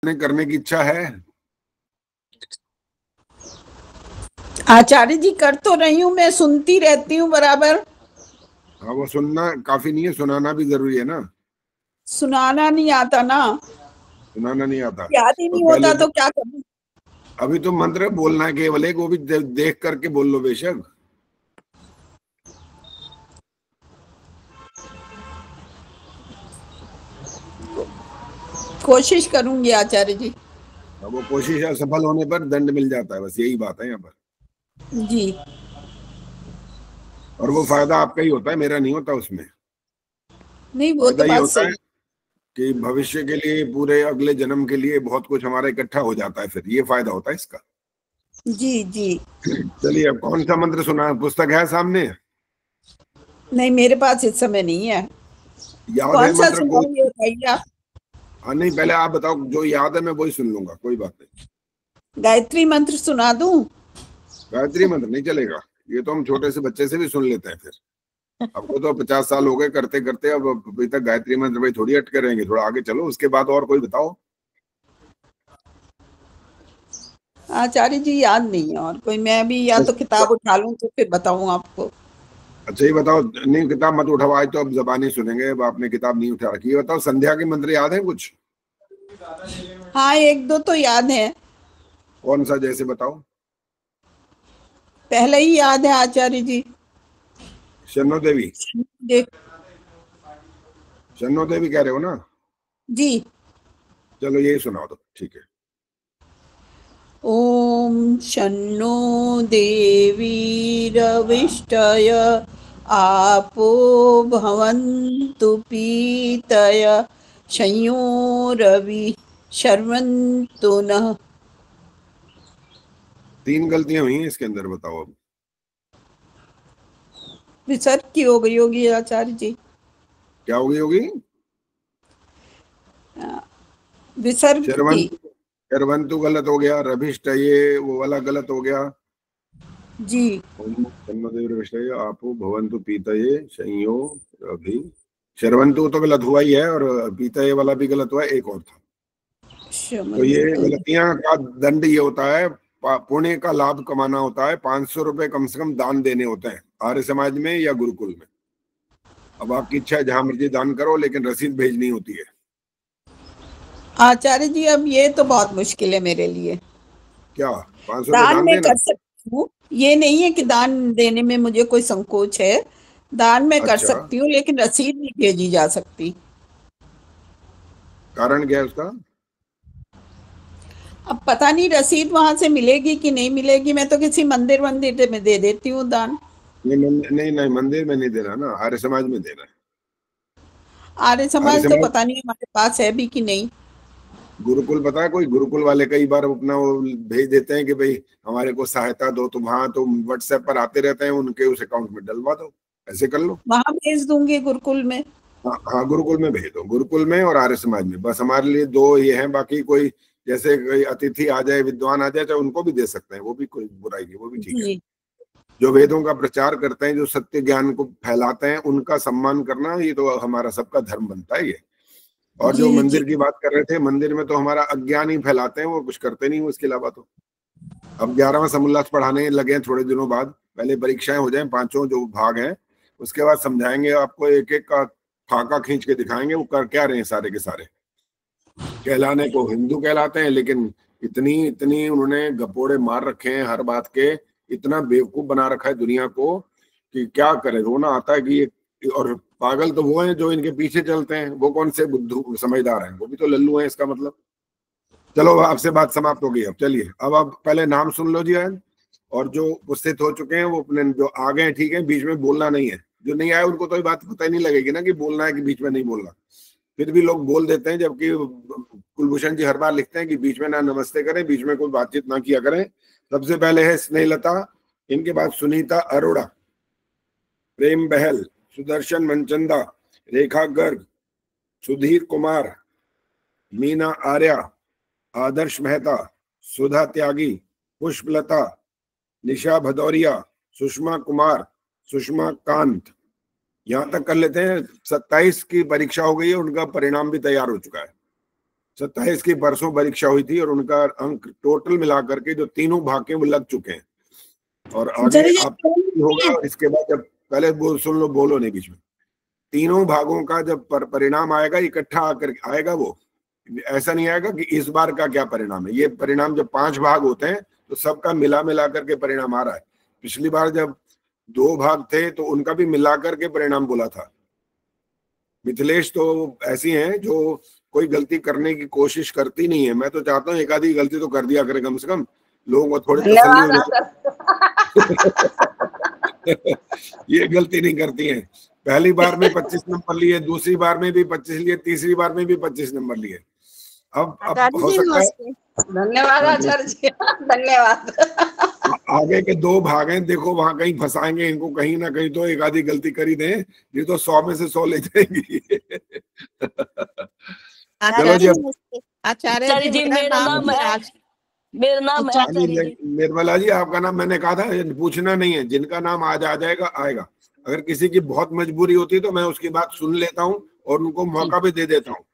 करने की इच्छा है? आचार्य जी कर तो रही हूँ, मैं सुनती रहती हूँ बराबर। हाँ, वो सुनना काफी नहीं है, सुनाना भी जरूरी है ना। सुनाना नहीं आता ना, सुनाना नहीं आता याद ही और नहीं पहले होता तो क्या करूँ। अभी तो मंत्र बोलना है केवल एक, वो भी देख करके बोल लो बेशक। कोशिश करूंगी आचार्य जी। अब वो कोशिश असफल होने पर दंड मिल जाता है, बस यही बात है यहाँ पर। जी और वो फायदा आपका ही होता है, मेरा नहीं होता उसमें। नहीं, वो फायदा तो ये बात होता सही। है कि भविष्य के लिए, पूरे अगले जन्म के लिए बहुत कुछ हमारा इकट्ठा हो जाता है, फिर ये फायदा होता है इसका। जी जी। चलिए, अब कौन सा मंत्र सुना? पुस्तक है सामने? नहीं, मेरे पास इस समय नहीं है। याद है कौन सा मंत्र कोई? सुनाऊं ये बताइए आप। हाँ, नहीं, पहले आप बताओ, जो याद है मैं वही सुन लूंगा, कोई बात नहीं। गायत्री मंत्र सुना दूं? गायत्री मंत्र नहीं चलेगा? ये तो हम छोटे से बच्चे से भी सुन लेते हैं फिर। आपको तो 50 साल हो गए करते करते, अब अभी तक गायत्री मंत्र भाई थोड़ी अटके रहेंगे, थोड़ा आगे चलो, उसके बाद और कोई बताओ। आचार्य जी याद नहीं है और कोई, मैं भी या तो किताब उठा लूं तो फिर बताऊं आपको। अच्छा, ये बताओ, नहीं किताब मत उठाओ, आज तो अब जबानी सुनेंगे, अब आपने किताब नहीं उठा रखी। ये बताओ, संध्या के मंत्र याद है कुछ? हाँ, एक दो तो याद है। कौन सा, जैसे बताओ। पहले ही याद है आचार्य जी। शनो देवी? देख। शनो देवी कह रहे हो ना? जी। चलो यही सुनाओ तो, ठीक है। ओम शन्नो देवीरविष्टय आपो भवन्तु पीतय संयोरवि शर्वन्तु नः। 3 गलतियां हुई हैं इसके अंदर, बताओ अब। विसर्ग की हो गई होगी आचार्य जी। क्या होगी होगी? विसर्ग की। शर्वंतु। शर्वंतु गलत हो गया, रभिष्ट ये वो वाला गलत हो गया। जी ओम तन्मदेव विषय आपो भवन्तु पीतये संयो रभि। शर्वंतु तो गलत हुआ ही है, और पीतये वाला भी गलत हुआ है, एक और था। तो ये शमंतु। गलतियां का दंड ये होता है, पुण्य का लाभ कमाना होता है, 500 रुपए कम से कम दान देने होते हैं, आर्य समाज में या गुरुकुल में। अब आपकी इच्छा है, जहां मर्जी दान करो, लेकिन रसीद भेजनी होती है। आचार्य जी अब ये तो बहुत मुश्किल है मेरे लिए। क्या? 500 रुपये दान दान मैं देना? कर सकती हूँ, ये नहीं है कि दान देने में मुझे कोई संकोच है। दान मैं कर अच्छा, सकती हूँ लेकिन रसीद नहीं भेजी जा सकती। कारण क्या है उसका? अब पता नहीं रसीद वहां से मिलेगी कि नहीं मिलेगी, मैं तो किसी मंदिर वंदिर में दे देती हूँ दान। नहीं, नहीं, नहीं, मंदिर में नहीं देना ना, आर्य समाज में देना है। आर्य आर्य समाज तो समाज, पता नहीं हमारे पास है भी कि नहीं। गुरुकुल पता है कोई? गुरुकुल वाले कई बार अपना वो भेज देते हैं कि भाई हमारे को सहायता दो, तुम वहां तो व्हाट्सएप पर आते रहते हैं, उनके उस अकाउंट में डलवा दो, ऐसे कर लो। वहां भेज दूंगी गुरुकुल में। हाँ, हाँ, गुरुकुल में भेज दो, गुरुकुल में और आर्य समाज में, बस हमारे लिए दो ये हैं, बाकी कोई जैसे कोई अतिथि आ जाए, विद्वान आ जाए, तो उनको भी दे सकते हैं, वो भी कोई बुराई नहीं, वो भी ठीक है। जी जो वेदों का प्रचार करते हैं, जो सत्य ज्ञान को फैलाते हैं, उनका सम्मान करना ये तो हमारा सबका धर्म बनता है ये। और जी जो जी। मंदिर की बात कर रहे थे, मंदिर में तो हमारा अज्ञान ही फैलाते हैं, वो कुछ करते नहीं उसके अलावा तो। अब 11वां समोल्लास पढ़ाने लगे हैं थोड़े दिनों बाद, पहले परीक्षाएं हो जाएं, 5 जो भाग हैं, उसके बाद समझाएंगे आपको, एक एक का खाका खींच के दिखाएंगे वो कर क्या रहे हैं सारे के सारे। कहलाने को हिंदू कहलाते हैं, लेकिन इतनी इतनी उन्होंने गपोड़े मार रखे हैं हर बात के, इतना बेवकूफ बना रखा है दुनिया को कि क्या करे, रोना आता है कि ये। और पागल तो वो हैं जो इनके पीछे चलते हैं, वो कौन से बुद्धू समझदार हैं? वो भी तो लल्लू हैं, इसका मतलब। चलो, आपसे बात समाप्त हो गई, अब चलिए, अब आप पहले नाम सुन लो जी आज। और जो उपस्थित हो चुके हैं वो अपने जो आ गए हैं, ठीक है, बीच में बोलना नहीं है। जो नहीं आए उनको तो ये बात पता ही नहीं लगेगी ना कि बोलना है कि बीच में नहीं बोलना। फिर भी लोग बोल देते हैं, जबकि कुलभूषण जी हर बार लिखते हैं कि बीच में ना नमस्ते करें, बीच में कोई बातचीत ना किया करें। सबसे पहले है स्नेहलता, इनके बाद सुनीता अरोड़ा, प्रेम बहल, सुदर्शन मनचंदा, रेखा गर्ग, सुधीर कुमार, मीना आर्या, आदर्श मेहता, सुधा त्यागी, पुष्पलता, निशा भदौरिया, सुषमा कुमार, सुषमा कांत। यहां तक कर लेते हैं। 27 की परीक्षा हो गई है, उनका परिणाम भी तैयार हो चुका है। 27 की परसों परीक्षा हुई थी और उनका अंक टोटल मिला करके जो तीनों भाग के वो लग चुके हैं। और आगे आप होगा, और इसके बाद जब पहले सुन लो, बोलो नहीं बीच में। तीनों भागों का जब परिणाम आएगा इकट्ठा आकर आएगा, वो ऐसा नहीं आएगा कि इस बार का क्या परिणाम है। ये परिणाम जब 5 भाग होते हैं तो सबका मिला मिला करके परिणाम आ रहा है। पिछली बार जब 2 भाग थे तो उनका भी मिला करके परिणाम बोला था। मिथिलेश तो ऐसी हैं जो कोई गलती करने की कोशिश करती नहीं है। मैं तो चाहता हूँ एक आधी गलती तो कर दिया करे, कम से कम लोगों को थोड़ी तसल्ली हो जाए। ये गलती नहीं करती हैं। पहली बार में 25 नंबर लिए, दूसरी बार में भी 25 लिए, तीसरी बार में भी 25 नंबर लिए। अब हो सकता है। धन्यवाद आचार्य जी, धन्यवाद। आगे के 2 भाग हैं, देखो वहां कहीं फंसाएंगे इनको, कहीं ना कहीं तो एक आधी गलती कर ही दें, ये तो 100 में से 100 ले जाएंगी। चलो जी। आचार्य जी मेरा नाम है आचार्य जी। निर्मला जी आपका नाम मैंने कहा था पूछना नहीं है, जिनका नाम आज आ जाएगा आएगा। अगर किसी की बहुत मजबूरी होती है तो मैं उसकी बात सुन लेता हूँ और उनको मौका भी दे देता हूँ,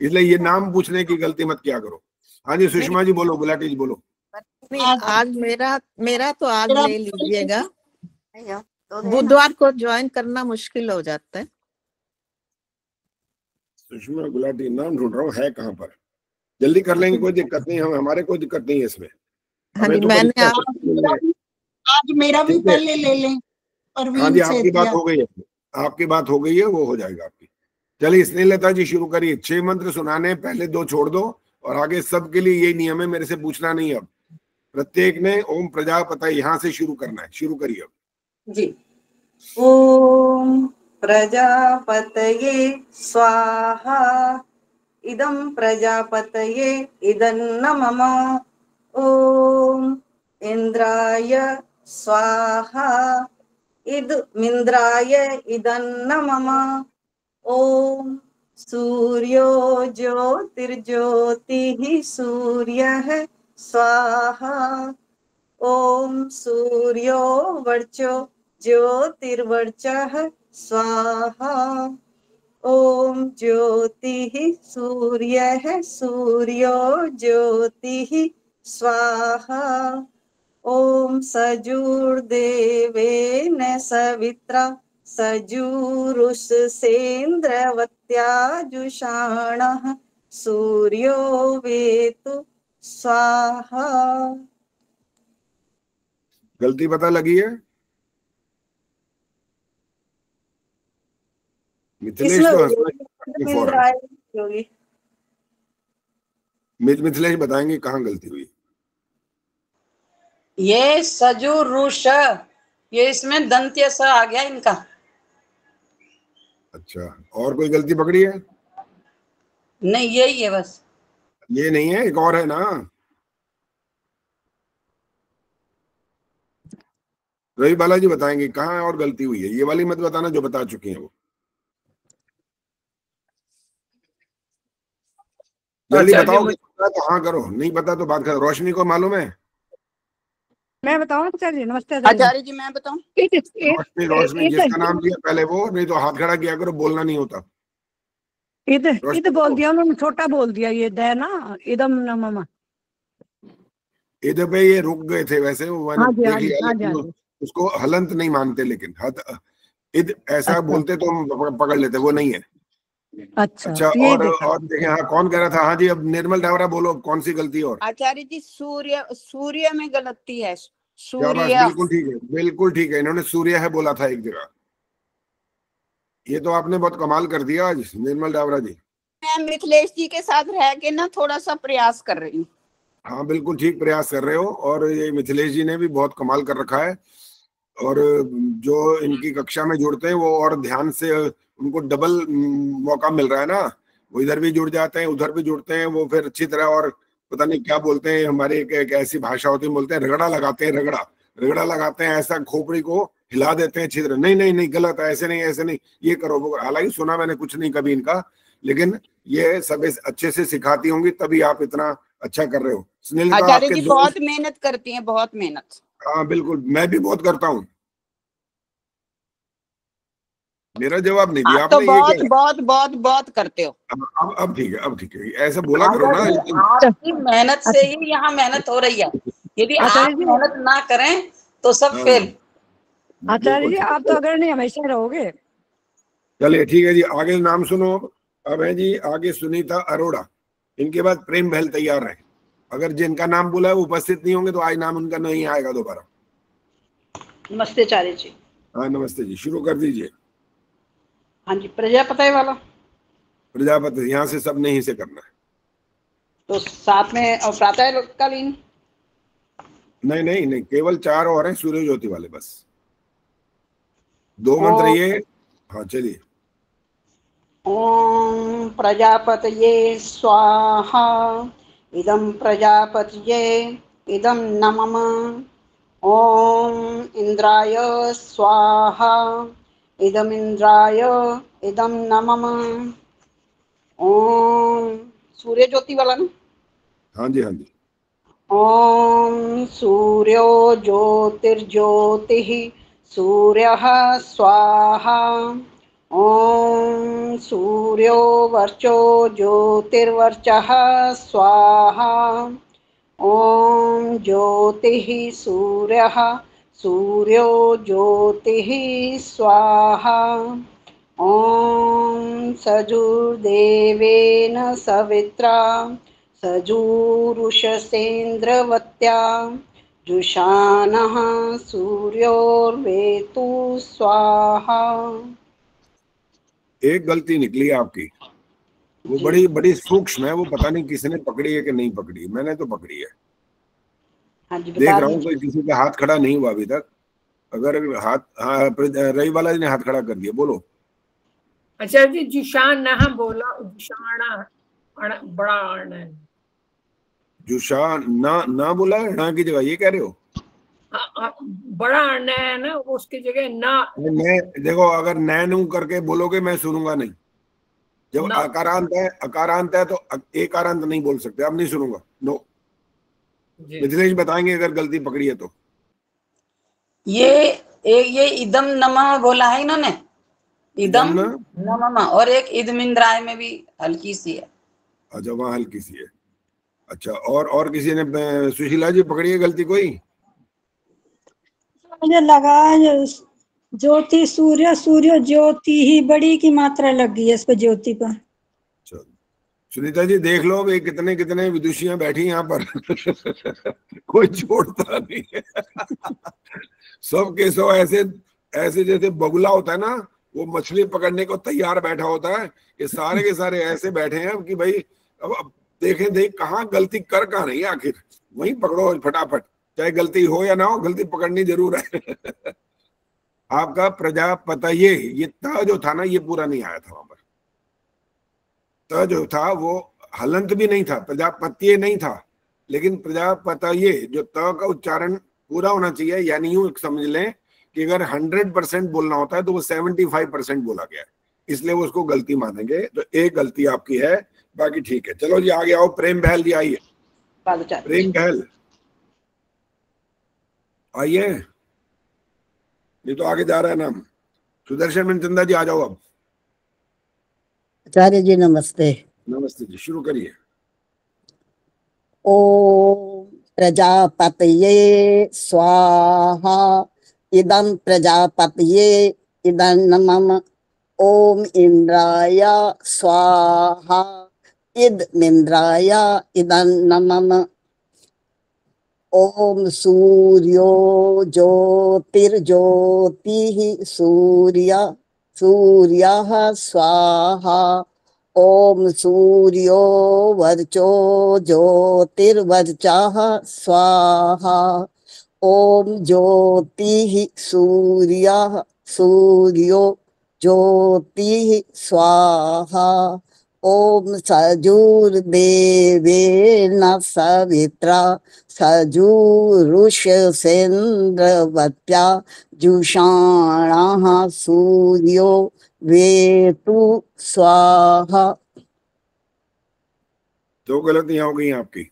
इसलिए ये नाम पूछने की गलती मत किया करो। हाँ जी सुषमा जी बोलो, गुलाटी जी बोलो। आज मेरा तो आज ले लीजिएगा, बुधवार को ज्वाइन करना मुश्किल हो जाता है। सुषमा गुलाटी नाम ढूंढ रहा हूँ, है कहाँ पर? जल्दी कर लेंगे, कोई दिक्कत नहीं, हमारे कोई दिक्कत नहीं है इसमें। हाँ जी, मैंने आज मेरा भी पहले ले लें। हाँ जी आपकी बात हो गई है, आपकी बात हो गई है, वो हो जाएगा आपकी। चलिए स्नेहलता जी शुरू करिए। 6 मंत्र सुनाने, पहले 2 छोड़ दो और आगे सबके लिए यही नियम है, मेरे से पूछना नहीं। अब प्रत्येक ने ओम प्रजापतये यहाँ से शुरू करना है, शुरू करिए अब जी। ओम प्रजापतये स्वाहा, इदं प्रजापतये इदन्न मम। ओम इंद्राय स्वाहा, इदमिन्द्राय इदन्न मम। ओम सूर्यो ज्योतिर्ज्योतिः सूर्यः स्वाहा। ओम सूर्यो वर्चो ज्योतिर्वर्चः स्वाहा। ओम ज्योतिः सूर्यः सूर्यो ज्योतिः स्वाहा। ओम सजुर्देवेन सवित्रा सजुरुषसेन्द्रवत्याजुषाणः सूर्यो वेतु स्वाहा। गलती पता लगी है? मिथिलेश तो मिथिलेश बताएंगे कहाँ गलती हुई। ये सजुरुष, ये इसमें दंत्य स आ गया इनका। अच्छा, और कोई गलती पकड़ी है? नहीं यही है बस। ये नहीं है, एक और है ना। रवि बालाजी बताएंगे कहाँ और गलती हुई है। ये वाली मत बताना जो बता चुके हैं वो। जल्दी बताओ, तो हाँ करो, नहीं पता तो बात करो। रोशनी को मालूम है? मैं बताऊं आचार्य जी? नमस्ते आचार्य जी मैं बताऊं? रोशनी जिसका नाम लिया पहले वो, नहीं तो हाथ खड़ा किया करो, बोलना नहीं होता। इधर बोल दिया उन्होंने, छोटा बोल दिया ये दे ना, इदम न मम। इधर पे ये रुक गए थे वैसे, वो देख लिया, उसको हलंत नहीं मानते, लेकिन ऐसा बोलते तो हम पकड़ लेते, वो नहीं है। अच्छा और देखें, हाँ कौन कह रहा था? हाँ जी अब निर्मल डावरा बोलो, कौन सी गलती और? आचार्य जी सूर्य में गलती है। सूर्य, बिल्कुल ठीक है, बिल्कुल ठीक है। इन्होंने सूर्य है बोला था एक जगह। ये तो आपने बहुत कमाल कर दिया आज निर्मल डावरा जी। मैं मिथिलेश जी के साथ रह के ना थोड़ा सा प्रयास कर रही हूँ। हाँ बिल्कुल ठीक प्रयास कर रहे हो, और ये मिथिलेश जी ने भी बहुत कमाल कर रखा है। और जो इनकी कक्षा में जुड़ते हैं वो और ध्यान से, उनको डबल मौका मिल रहा है ना। वो इधर भी जुड़ जाते हैं, उधर भी जुड़ते हैं, वो फिर अच्छी तरह, और पता नहीं क्या बोलते हैं, हमारे एक ऐसी भाषा होती है, बोलते हैं रगड़ा लगाते हैं, रगड़ा लगाते हैं, ऐसा खोपड़ी को हिला देते हैं अच्छी तरह। नहीं नहीं नहीं, गलत है, ऐसे नहीं, ऐसे नहीं, ये करो वो। हालांकि सुना मैंने कुछ नहीं कभी इनका, लेकिन ये सब अच्छे से सिखाती होंगी, तभी आप इतना अच्छा कर रहे हो। आचार्य जी बहुत मेहनत करती हैं, बहुत मेहनत। हाँ बिल्कुल, मैं भी बहुत करता हूँ। मेरा जवाब नहीं दिया आप तो आपने, ये बहुत क्या? बहुत बहुत बहुत करते हो। अब ठीक है, अब ठीक है, ऐसा बोला करो ना। आपकी मेहनत से ही यहाँ मेहनत हो रही है। यदि आचार्य आप जी, मेहनत ना करें तो सब हाँ, फेल। आचार्य बिल्कुल जी ठीक आप तो अगर नहीं हमेशा रहोगे। चलिए ठीक है जी, आगे नाम सुनो। अब है जी आगे सुनीता अरोड़ा, इनके बाद प्रेम बहल तैयार रहे। अगर जिनका नाम बोला है वो उपस्थित नहीं होंगे तो आज नाम उनका नहीं आएगा दोबारा। नमस्ते आचार्य जी। हाँ नमस्ते जी, शुरू कर दीजिए। हाँ जी, प्रजापति वाला। प्रजापति यहाँ से सब नहीं से करना है। तो साथ में और प्रातःकालीन। नहीं नहीं नहीं, केवल 4 और हैं सूर्य ज्योति वाले, बस 2 मंत्र ओम ये। हाँ चलिए। ओम प्रजापतये स्वाहा। इदं प्रजापतये इदं नमः। ओम इंद्राय स्वाहा। इदमिंद्राय इदं नमः। ओम सूर्य ज्योति वाला ना। हाँ जी हाँ जी। ओम सूर्यो ज्योतिर्ज्योतिः सूर्यः स्वाहा। ओम सूर्यो वर्चो ज्योतिर्वर्चः स्वाहा। ओम ज्योतिः सूर्यः सूर्यो ज्योतिः स्वाहा। ओम सजुर्देवेन सवित्रा सजूरुषसेन्द्रवत्या जुषानः सूर्योर्वेतु स्वाहा। एक गलती निकली आपकी, वो जी। बड़ी बड़ी सूक्ष्म है, वो पता नहीं किसने पकड़ी है कि नहीं पकड़ी। मैंने तो पकड़ी है। हाँ जी, देख बता रहा हूँ दीजिए। कोई किसी का हाथ खड़ा नहीं हुआ अभी तक। अगर हाथ, हाँ रवि बाला जी ने हाथ खड़ा कर दिया, बोलो। अच्छा जी, जुशान ना बोला, जुशाना बड़ा अण है। जुशा ना ना बोला है ना की जगह, ये कह रहे हो? बड़ा अण है ना, उसकी जगह ना। मैं देखो, अगर नैनू करके बोलोगे मैं सुनूंगा नहीं। जब अकारांत है तो एकारांत नहीं बोल सकते, अब नहीं सुनूंगा, नो। मिथिलेश बताएंगे अगर गलती पकड़ी है तो। ये इदम नमः बोला है इन्होंने। इदम ना, नमः, और एक इदमिंद्राय में भी हल्की सी है। अच्छा वहां हल्की सी है। अच्छा, और किसी ने, सुशीला जी पकड़ी है गलती कोई? मुझे लगा ज्योति सूर्य, सूर्य ज्योति ही बड़ी की मात्रा लग गई है इस पे, ज्योति पर। सुनीता जी देख लो भाई, कितने कितने विदुषियां बैठी यहाँ पर कोई छोड़ता नहीं है सब के सब ऐसे ऐसे जैसे बगुला होता है ना, वो मछली पकड़ने को तैयार बैठा होता है, ये सारे के सारे ऐसे बैठे हैं कि भाई अब देखें देख कहाँ गलती कर कहाँ रही है, आखिर वहीं पकड़ो फटाफट, चाहे गलती हो या ना हो, गलती पकड़नी जरूर है आपका प्रजापत ये त जो था ना, ये पूरा नहीं आया था वहां पर। त जो था वो हलंत भी नहीं था, प्रजापत्य नहीं था, लेकिन प्रजापतये जो त का उच्चारण पूरा होना चाहिए। यानी यूं समझ लें कि अगर 100% बोलना होता है तो वो 75% बोला गया है, इसलिए वो उसको गलती मानेंगे। तो एक गलती आपकी है, बाकी ठीक है। चलो जी आगे आओ, प्रेम बहल जी आइए। प्रेम बहल आइए, ये तो आगे जा रहा है नाम। सुदर्शन मनचंदा जी आ जाओ अब। आचार्य जी नमस्ते। नमस्ते जी, शुरू करिए। ओम प्रजापतये स्वाहा। इदं प्रजापतये इदं नमः। ओम इंद्राय स्वाहा। इदमिंद्राय इदं नमः। ओम सूर्यो ज्योतिर्ज्योतिः सूर्यः स्वाहा। ओम सूर्यो वर्चो ज्योतिर्वर्चः स्वाहा। ओम ज्योतिः सूर्यो ज्योतिः स्वाहा। ओम सजुर्देवेन सवित्रा सजुरुषसेन्द्रवत्या जुषाणः सूर्यो वेतु स्वाहा। दो गलतियां हो गई आपकी।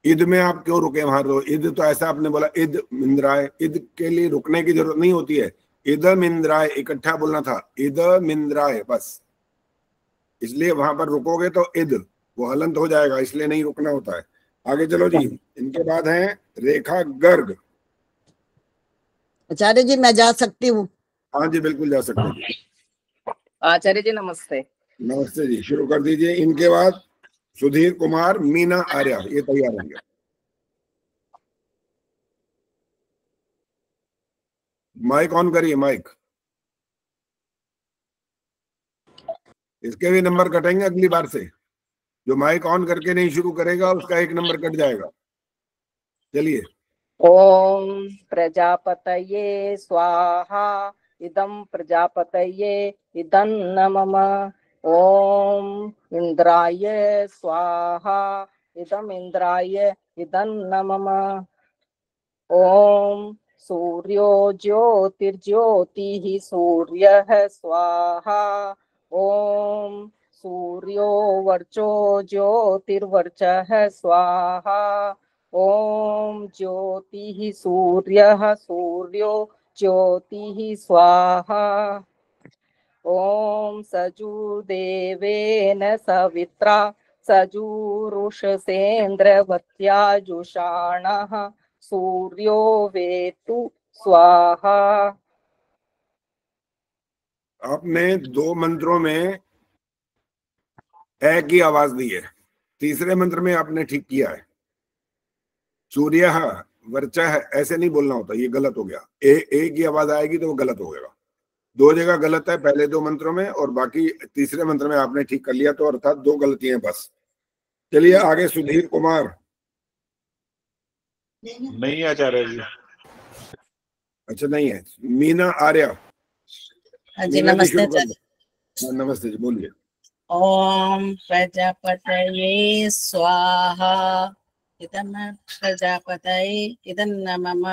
ईद में आप क्यों रुके वहां? ईद तो ऐसा आपने बोला, ईद इंद्राय, ईद के लिए रुकने की जरूरत नहीं होती है। इदम इंद्राय इकट्ठा बोलना था, इदम इंद्राय बस, इसलिए वहां पर रुकोगे तो इद वो हलंत हो जाएगा, इसलिए नहीं रुकना होता है। आगे चलो जी। इनके बाद है रेखा गर्ग। आचार्य जी मैं जा सकती हूँ? हाँ जी बिल्कुल जा सकते जी। आचार्य जी नमस्ते। नमस्ते जी, शुरू कर दीजिए। इनके बाद सुधीर कुमार, मीना आर्या, ये तैयार होंगे। माइक ऑन करिए, माइक। इसके भी नंबर कटेंगे अगली बार से, जो माइक ऑन करके नहीं शुरू करेगा उसका एक नंबर कट जाएगा। चलिए। ओम प्रजापतये स्वाहा इदं प्रजापतये इदं मम। ओम इंद्राय स्वाहा इदं इंद्राय इदं मम। ओम सूर्यो ज्योतिर्ज्योतिः सूर्यः स्वाहा। ओम सूर्यो वर्चो ज्योतिर्वर्चः स्वाहा। ओम ज्योतिः सूर्यः सूर्यो ज्योतिः स्वाहा। ओम सजुदेवेन सवित्रा सजुरुषसेन्द्रवत्या जुषाणः सूर्यो वेतु स्वाहा। आपने 2 मंत्रों में ए की आवाज दी है, तीसरे मंत्र में आपने ठीक किया है। सूर्य वर्चः ऐसे नहीं बोलना होता, ये गलत हो गया। ए की आवाज आएगी तो वो गलत हो गया। 2 जगह गलत है, पहले 2 मंत्रों में, और बाकी तीसरे मंत्र में आपने ठीक कर लिया, तो अर्थात 2 गलतियां बस। चलिए आगे सुधीर कुमार। नहीं आचार्य जी। अच्छा नहीं है। मीना आर्या। हाँ जी मीना जी नमस्ते शुरू कर आचार्य। दो। हाँ, नमस्ते जी, बोलिए। ओम प्रजापतये स्वाहा इदं प्रजापतये इदं मम।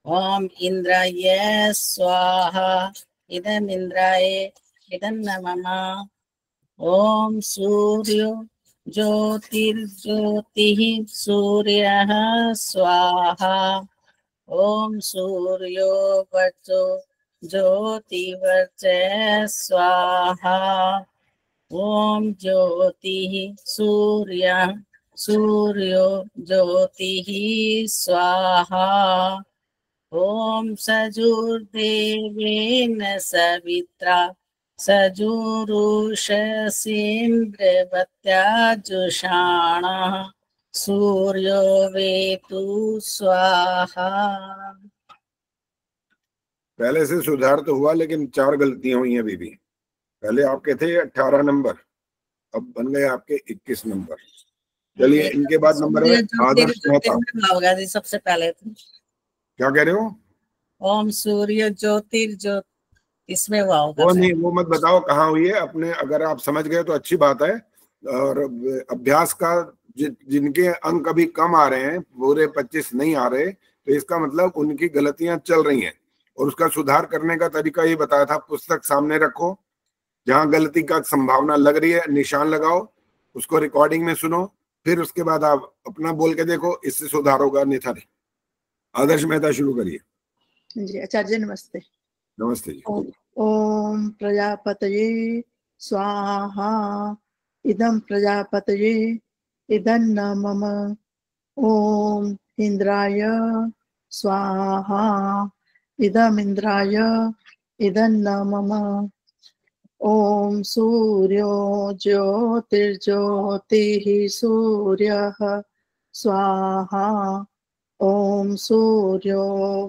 ओम इंद्राय स्वाहा इदं इंद्राय इदं मम। ओम सूर्यो ज्योतिर्ज्योतिः सूर्यः स्वाहा। ओम सूर्यो वर्चो ज्योतिवर्चः स्वाहा। ओम ज्योतिः सूर्यो ज्योतिः स्वाहा। ओम सजुर्देवेन सवित्रा सजुरुषसेन्द्रवत्या जुषाणः सूर्यो वेतु स्वाहा। पहले से सुधार तो हुआ, लेकिन 4 गलतियां हुई हैं अभी भी। पहले आपके थे 18 नंबर, अब बन गए आपके 21 नंबर। चलिए इनके बाद नंबर है आदर्श मेहता। होगा जी सबसे पहले तो। क्या कह रहे हो? ओम सूर्य ज्योतिर्ज्योति, इसमें हुआ होगा। वो नहीं, वो मत बताओ कहाँ हुई है अपने। अगर आप समझ गए तो अच्छी बात है। और अभ्यास का जिनके अंक अभी कम आ रहे हैं, पूरे 25 नहीं आ रहे, तो इसका मतलब उनकी गलतियां चल रही हैं, और उसका सुधार करने का तरीका ये बताया था। पुस्तक सामने रखो, जहां गलती का संभावना लग रही है निशान लगाओ, उसको रिकॉर्डिंग में सुनो, फिर उसके बाद आप अपना बोल के देखो, इससे सुधार होगा, नहीं था नहीं। आदर्श मेहता शुरू करिए। जी आचार्य जी नमस्ते। नमस्ते जी। ओम प्रजापतये स्वाहा इदं प्रजापतये इदं मम। ओम इंद्राय स्वाहा इदं इंद्राय इदं मम। ओम सूर्यो ज्योतिर्ज्योतिः सूर्यः स्वाहा। ओम सूर्यो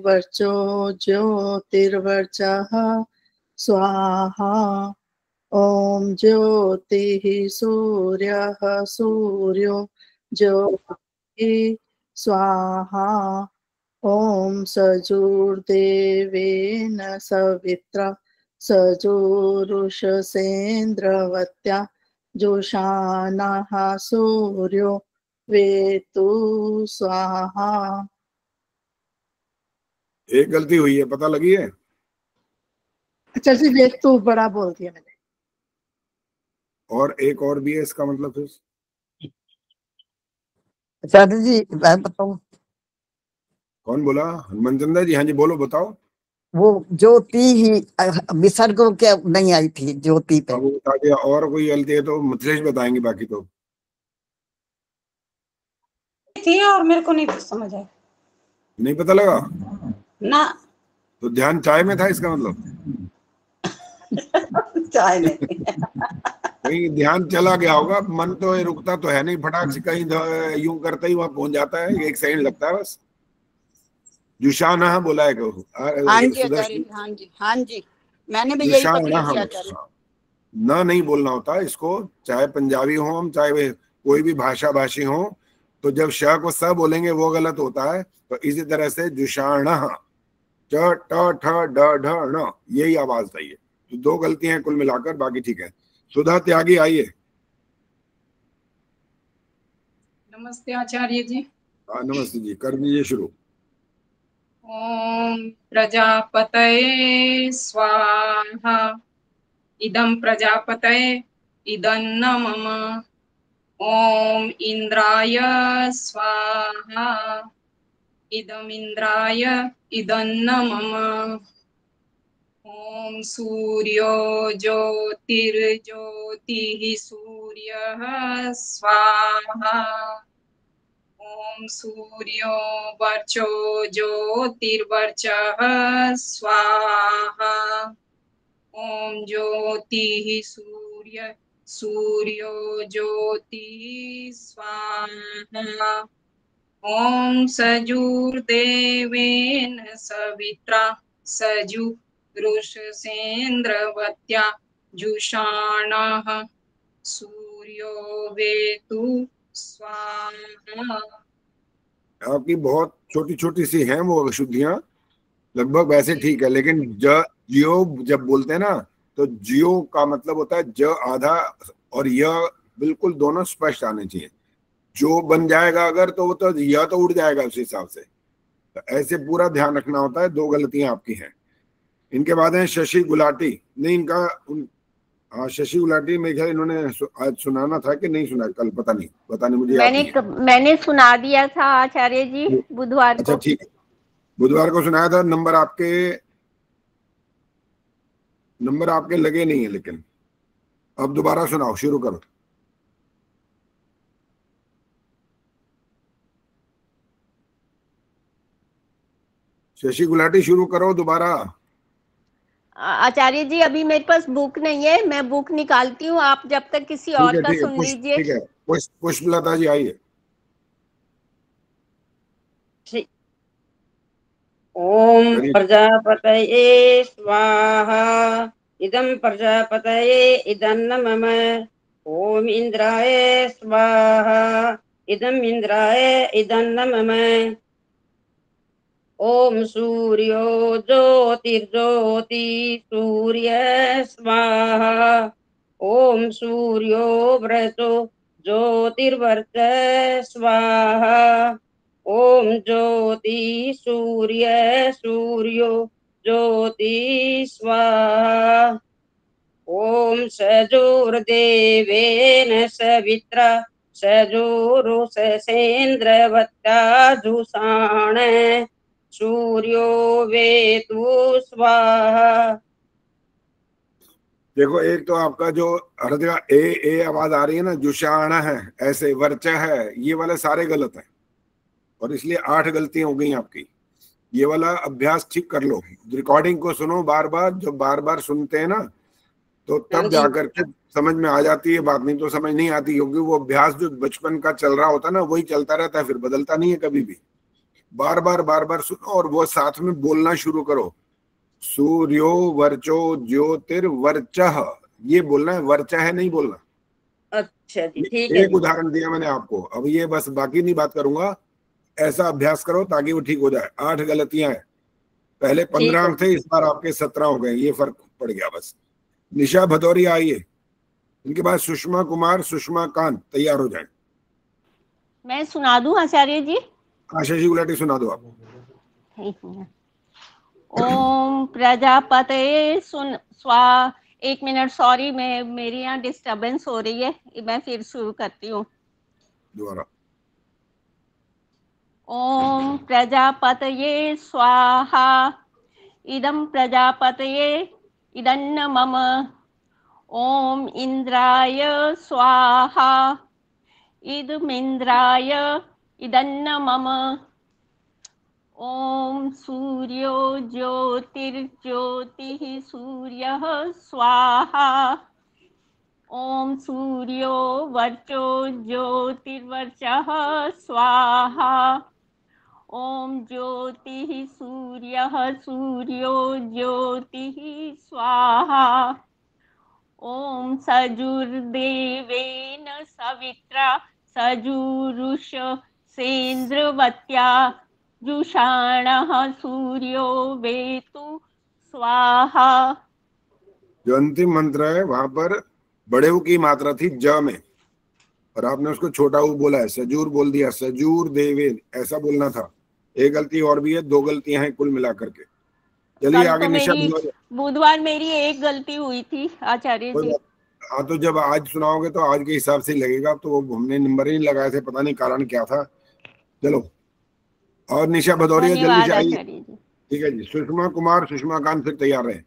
वर्चो ज्योतिर्वर्चः स्वाहा। ओम ज्योतिः सूर्यः सूर्यो ज्योतिः स्वाहा। ओम सजुर्देवेन सवित्रा सजुरुषसेन्द्रवत्या जुषाणः सूर्यो वेतु स्वाहा। एक गलती हुई है, पता लगी है? अच्छा जी, वेतु बड़ा बोल दिया मैंने। और एक और भी है, इसका मतलब फिर आचार्य जी मैं बताऊं? कौन बोला? हनुमान चंद्र जी। हाँ जी बोलो, बताओ। वो ज्योति ही विसर्ग के नहीं आई थी ज्योति पे। अब बता दिया। और कोई गलती है तो मिथिलेश बताएंगे, बाकी तो थी और मेरे को नहीं समझ आया नहीं पता लगा ना। तो ध्यान चाय में था इसका मतलब? चाय नहीं। कहीं ध्यान चला गया होगा, मन तो रुकता तो है नहीं, फटाक से कहीं यूं करते ही वहां पहुंच जाता है, 1 सेकंड लगता है बस। जुशाना बोला है हाँ जी आचार्य जी, हाँ जी, हाँ जी, मैंने भी यही पकड़ी थी आचार्य। ना नहीं बोलना होता इसको, चाहे पंजाबी हो हम, चाहे वे कोई भी भाषा भाषी हो, तो जब श को स बोलेंगे वो गलत होता है। तो इसी तरह से जुषाण, च ट ठ ड ढ ण, यही आवाज चाहिए। तो 2 गलतियां कुल मिलाकर, बाकी ठीक है। सुधा त्यागी आइए। नमस्ते आचार्य जी। हाँ नमस्ते जी, कर दीजिए शुरू। ओम प्रजापतये स्वाहा। इदं प्रजापतये इदन्न मम। ओम इंद्राय स्वाहा। इदम इंद्राय इदन्न मम। ओम सूर्यो ज्योतिर्ज्योतिः सूर्यः स्वाहा। ओम सूर्यो वर्चो ज्योतिर्वर्चः स्वाहा। ओम ज्योतिः सूर्यो ज्योतिः स्वाहा। ओम सजुर्देवेन सवित्रा सजुरुषसेन्द्रवत्या जुषाणः सूर्यो वेतु स्वाहा। आपकी बहुत छोटी छोटी सी हैं वो अशुद्धियां, लगभग वैसे ठीक है, लेकिन जियो जब बोलते हैं ना, तो जियो का मतलब होता है ज आधा और य बिल्कुल दोनों स्पष्ट आने चाहिए। जो बन जाएगा अगर, तो वो तो य तो उड़ जाएगा उस हिसाब से। तो ऐसे पूरा ध्यान रखना होता है। 2 गलतियां आपकी हैं। इनके बाद है शशि गुलाटी। नहीं इनका हाँ शशि गुलाटी, मेरे ख्याल इन्होंने आज सुनाना था कि नहीं सुना, कल पता नहीं मुझे याद नहीं है। मैंने सुना दिया था आचार्य जी बुधवार को। अच्छा ठीक है, बुधवार को सुनाया था। नंबर आपके लगे नहीं है, लेकिन अब दोबारा सुनाओ, शुरू करो। शशि गुलाटी शुरू करो दोबारा। आचार्य जी अभी मेरे पास बुक नहीं है, मैं बुक निकालती हूँ, आप जब तक किसी और का सुन लीजिए। ठीक है, पुष्पलता जी आइए। ओम प्रजापतये स्वाहा। इदं प्रजापतये इदन्न मम। ओम इंद्राय स्वाहा। इदं इंद्राय इदन्न मम। ओम सूर्यो ज्योतिर्ज्योति सूर्य स्वाहा। ओम सूर्यो व्रतो ज्योतिर्वर्च स्वाहा। ओम ज्योति सूर्य सूर्यो ज्योति स्वाहा। ओम सजुर्देवेन सवित्रा सजुरुषसेन्द्रवत्या जुषाण सूर्यो वेतु स्वाहा। देखो, एक तो आपका जो हर जगह ए आवाज आ रही है ना, जुषाण है, ऐसे वर्च है, ये वाले सारे गलत हैं, और इसलिए 8 गलतियां हो गई आपकी। ये वाला अभ्यास ठीक कर लो, रिकॉर्डिंग को सुनो बार बार। जब बार बार सुनते हैं ना, तो तब जाकर के समझ में आ जाती है बात, नहीं तो समझ नहीं आती, क्योंकि वो अभ्यास जो बचपन का चल रहा होता है ना, वही चलता रहता है, फिर बदलता नहीं है कभी भी। बार बार सुनो, और वो साथ में बोलना शुरू करो। सूर्यो वर्चो ज्योतिर्वर्चः, ये बोलना है, वर्चा है नहीं बोलना। अच्छा जी, ठीक है। एक उदाहरण दिया मैंने आपको, अब ये बस, बाकी नहीं बात करूंगा। ऐसा अभ्यास करो ताकि वो ठीक हो जाए। 8 गलतियां हैं, पहले 15 अंक थे, इस बार आपके 17 हो गए, ये फर्क पड़ गया बस। निशा भदौरिया आइए, इनके बाद सुषमा कुमार, सुषमा कांत, तैयार हो जाए। मैं सुना दूं आचार्य जी? शशि गुलाटी सुना दो आप। ओम प्रजापतये स्वा। 1 मिनट, सॉरी, मेरे यहाँ डिस्टरबेंस हो रही है, मैं फिर शुरू करती हूँ दोबारा। ओम प्रजापतये स्वाहा। इदं प्रजापतये इदन्न मम ओम इंद्राय स्वाहा इदमिंद्राय इदन्न मम ओम सूर्यो ज्योतिर्ज्योतिः सूर्यः स्वाहा ओम सूर्यो वर्चो ज्योतिर्वर्चः स्वाहा ओम ज्योतिः सूर्यः सूर्यो ज्योतिः स्वाहा ओम सजुर्देवेन सवित्रा सजुरुष सेन्द्रवत्या जुषाणः सूर्यो वेतु स्वाहा। जो अंतिम मंत्र है वहां पर बड़े ऊ की मात्रा थी ज में, और आपने उसको छोटा ऊ बोला है, सजूर बोल दिया, सजूर देवेन ऐसा बोलना था। एक गलती और भी है, दो गलतियां हैं कुल मिलाकर के। चलिए आगे। निशा बुधवार मेरी एक गलती हुई थी आचार्य जी। हाँ तो जब आज सुनाओगे तो आज के हिसाब से लगेगा, तो वो हमने नंबर ही नहीं लगाए थे, पता नहीं कारण क्या था। चलो और निशा भदौरिया जल्दी से आइए। ठीक है जी। सुषमा कुमार, सुषमा कांत फिर तैयार रहे।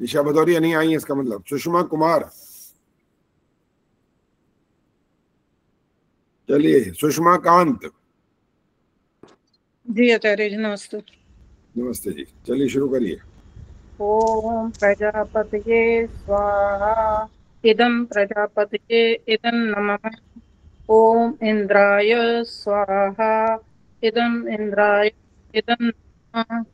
निशा भदौरिया नहीं आई है इसका मतलब। सुषमा कुमार, चलिए। सुषमा कांत जी आचार्य जी नमस्ते। नमस्ते जी, चलिए शुरू करिए। ओम प्रजापतये स्वाहा इदं प्रजापतये इदं नमः ओम इंद्राय स्वाहा इदं इंद्राय इदं नमः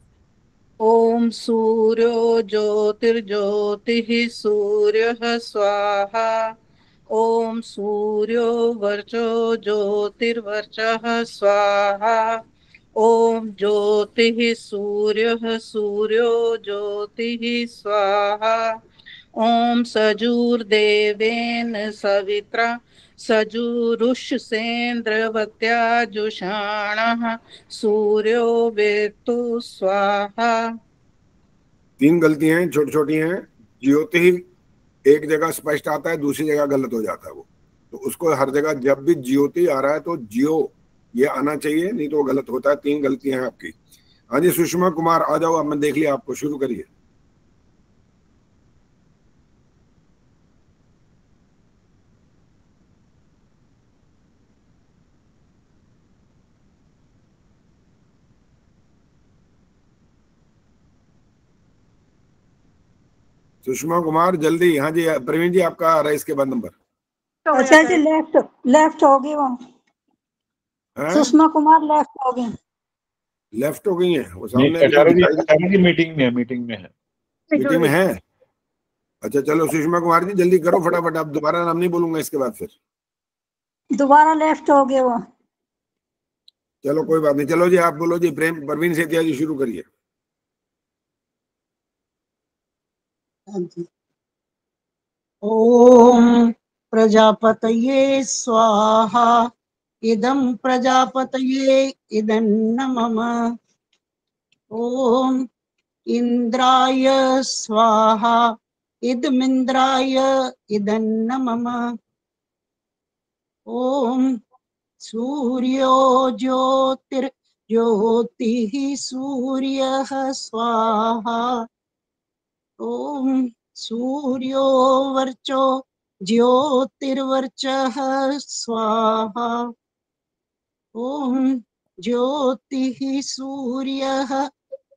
ओम सूर्यो ज्योतिर्ज्योतिः सूर्यः स्वाहा ओम सूर्यो वर्चो ज्योतिर्वर्चः स्वाहा ओम ज्योतिः सूर्यः सूर्यो ज्योतिः स्वाहा ओम सजुर्देवेन सवित्रा सजुरुषसेन्द्रवत्या जुषाणः सूर्यो वेतु स्वाहा। 3 गलतियां हैं, छोटी छोटी हैं। ज्योति एक जगह स्पष्ट आता है, दूसरी जगह गलत हो जाता है वो, तो उसको हर जगह जब भी ज्योति आ रहा है तो जियो ये आना चाहिए, नहीं तो वो गलत होता है। 3 गलतियां हैं आपकी। हाँ जी सुषमा कुमार आ जाओ, अब मैं देख लिया आपको, शुरू करिए। सुषमा कुमार जल्दी। हाँ जी प्रवीण जी आपका आ रहा है इसके बाद नंबर। अच्छा जी लेफ्ट हो गए वो। सुषमा कुमार लेफ्ट हो गए। लेफ्ट हो गई है वो सामने। मीटिंग में है। मीटिंग में है। अच्छा चलो सुषमा कुमार जी जल्दी करो फटाफट, आप दोबारा नाम नहीं बोलूंगा इसके बाद, फिर दोबारा लेफ्ट हो गए वो। चलो कोई बात नहीं। चलो जी आप बोलो जी। प्रवीण सेतिया जी शुरू करिए। ओम प्रजापतये स्वाहा इदं प्रजापतये इदं नमः ओम इंद्राय स्वाहा इदमिंद्राय इदं नमः ओम सूर्यो ज्योतिर्ज्योतिः सूर्यः स्वाहा ओम सूर्यो वर्चो ज्योतिर्वर्चः स्वाहा ओम ज्योतिः सूर्यः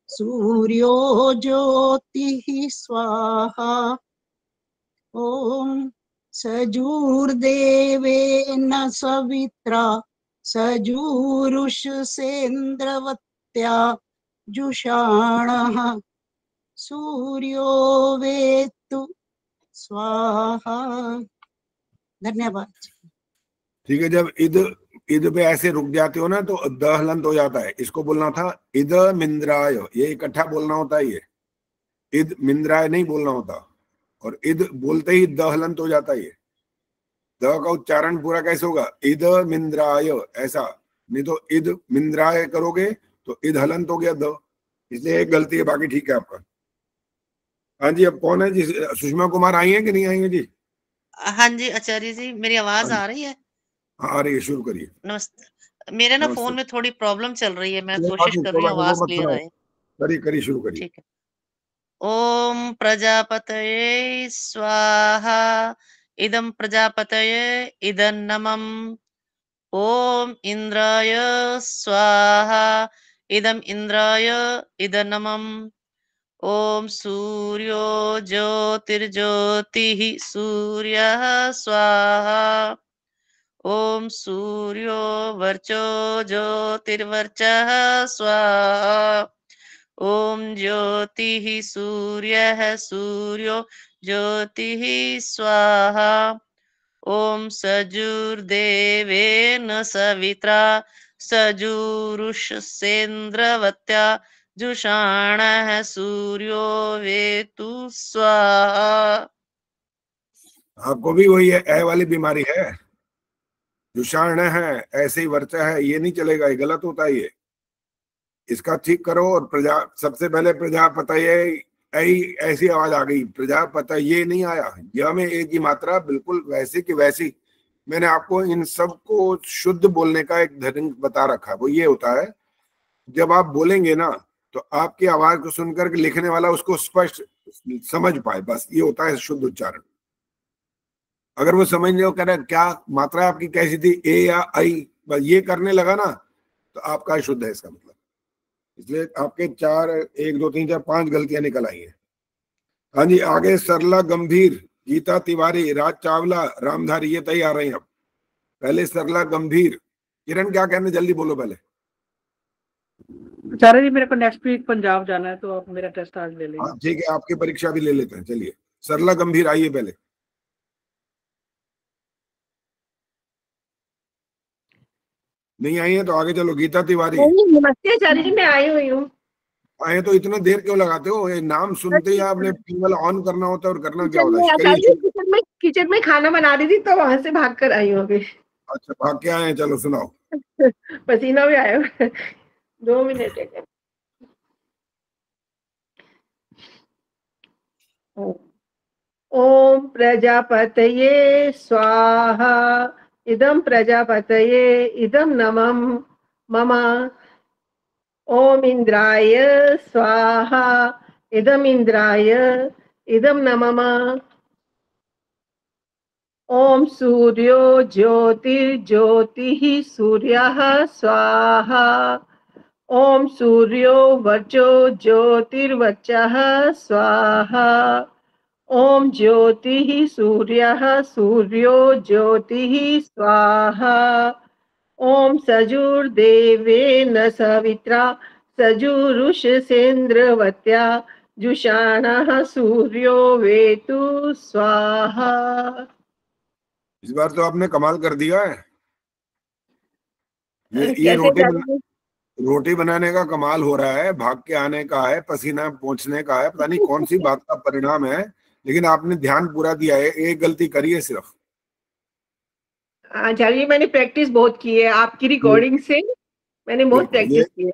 सूर्यो ज्योतिः स्वाहा ओम सजुर्देवेन सवित्रा सजुरुषसेन्द्रवत्या जुषाणः सूर्यो वेतु स्वाहा। धन्यवाद। ठीक है। जब इद पे ऐसे रुक जाते हो ना तो द हलंत हो जाता है। इसको बोलना था इद मिंद्राय, ये इकट्ठा बोलना होता है। ये इद मिंद्राय नहीं बोलना होता, और इद बोलते ही द हलंत हो जाता है। ये द का उच्चारण पूरा कैसे होगा? इद मिंद्राय ऐसा, नहीं तो इद मिंद्राय करोगे तो इद हलंत हो गया द, इसलिए एक गलती है, बाकी ठीक है आपका। हाँ जी अब कौन है जी? सुषमा कुमार आई है कि नहीं आई है जी? हाँ जी आचार्य जी मेरी आवाज आ रही है? हाँ आ रही है, शुरू करिए। नमस्ते। मेरे ना नमस्ते। फोन में थोड़ी प्रॉब्लम चल रही है, मैं कोई बात कोशिश नहीं, कर कोई रही हूँ बात नहीं, आवाज वो मत क्लियर सुनाओ। आए। करिए शुरू करिए। ठीक है। ओम प्रजापतये स्वाहा इदं प्रजापतये इदं नमम्। ओम इंद्राय स्वाहा इदं इंद्राय इदं नमम्। ओम सूर्यो ज्योतिर्ज्योतिः सूर्यः स्वाहा। ओम सूर्यो वर्चो ज्योतिर्वर्चः स्वाहा। ओम ज्योतिः सूर्यः सूर्यो ज्योतिः स्वाहा। ओम सजुर्देवेन सवित्रा सजुरुषसेन्द्रवत्या जुषाणः सूर्यो वेतु स्वाहा। आपको भी वही है, ए वाली बीमारी है, जुषाण है, ऐसे ही वर्चा है, ये नहीं चलेगा, ये गलत होता है। ये इसका ठीक करो। और प्रजा, सबसे पहले प्रजापतये ऐसी आवाज आ गई, प्रजापतये नहीं आया। यह में एक की मात्रा बिल्कुल वैसे की वैसी। मैंने आपको इन सब को शुद्ध बोलने का एक धर्म बता रखा, वो ये होता है जब आप बोलेंगे ना तो आपकी आवाज को सुनकर के लिखने वाला उसको स्पष्ट समझ पाए, बस ये होता है शुद्ध उच्चारण। अगर वो समझ नहीं, कह रहे क्या मात्रा आपकी कैसी थी, ए या आई, बस ये करने लगा ना तो आपका शुद्ध है इसका मतलब। इसलिए आपके 4 1 2 3 4 5 गलतियां निकल आई हैं। हाँ जी, आगे सरला गंभीर, गीता तिवारी, राज चावला, रामधारी, ये तैयार रहे हैं। अब पहले सरला गंभीर। किरण क्या कहने, जल्दी बोलो पहले। आचार्य जी मेरे को नेक्स्ट वीक पंजाब जाना है, तो आप मेरा टेस्ट आज ले लीजिए। हाँ ठीक है, आपकी परीक्षा भी ले लेते हैं। चलिए सरला गंभीर आइए पहले। नहीं आई है तो आगे चलो, गीता तिवारी। नमस्ते आचार्य जी, मैं आई हुई हूँ। आए तो इतना देर क्यों लगाते हो, ये नाम सुनते ही आपने केवल ऑन करना होता है और करना क्या होता है। आचार्य जी किचन में खाना बना रही थी तो वहां से भाग कर आई हूँ अभी। अच्छा, भाग के आए हैं, चलो सुनाओ। पसीना भी आया 2 मिनट है। ओम प्रजापतये स्वाहा इदं प्रजापतये इदं नमः मम। ओम इंद्राय स्वाहा इदं इंद्राय इदं नमः। ओम सूर्यो ज्योतिर्ज्योतिः सूर्यः स्वाहा। ओम सूर्यो वर्चो ज्योतिर्वर्चः स्वाहा। ओम ज्योतिः सूर्यः सूर्यो ज्योतिः स्वाहा। ओम सजुर्देवेन सवित्रा सजुरुषसेन्द्रवत्या जुषाणः सूर्यो वेतु स्वाहा। इस बार तो आपने कमाल कर दिया है। ये रोटी बनाने का कमाल हो रहा है, भाग के आने का है, पसीना पोंछने का है, पता नहीं कौन सी बात का परिणाम है, लेकिन आपने ध्यान पूरा दिया है। एक गलती करी है सिर्फ। आचार्य, मैंने प्रैक्टिस बहुत की है, आपकी रिकॉर्डिंग से मैंने बहुत प्रैक्टिस की है।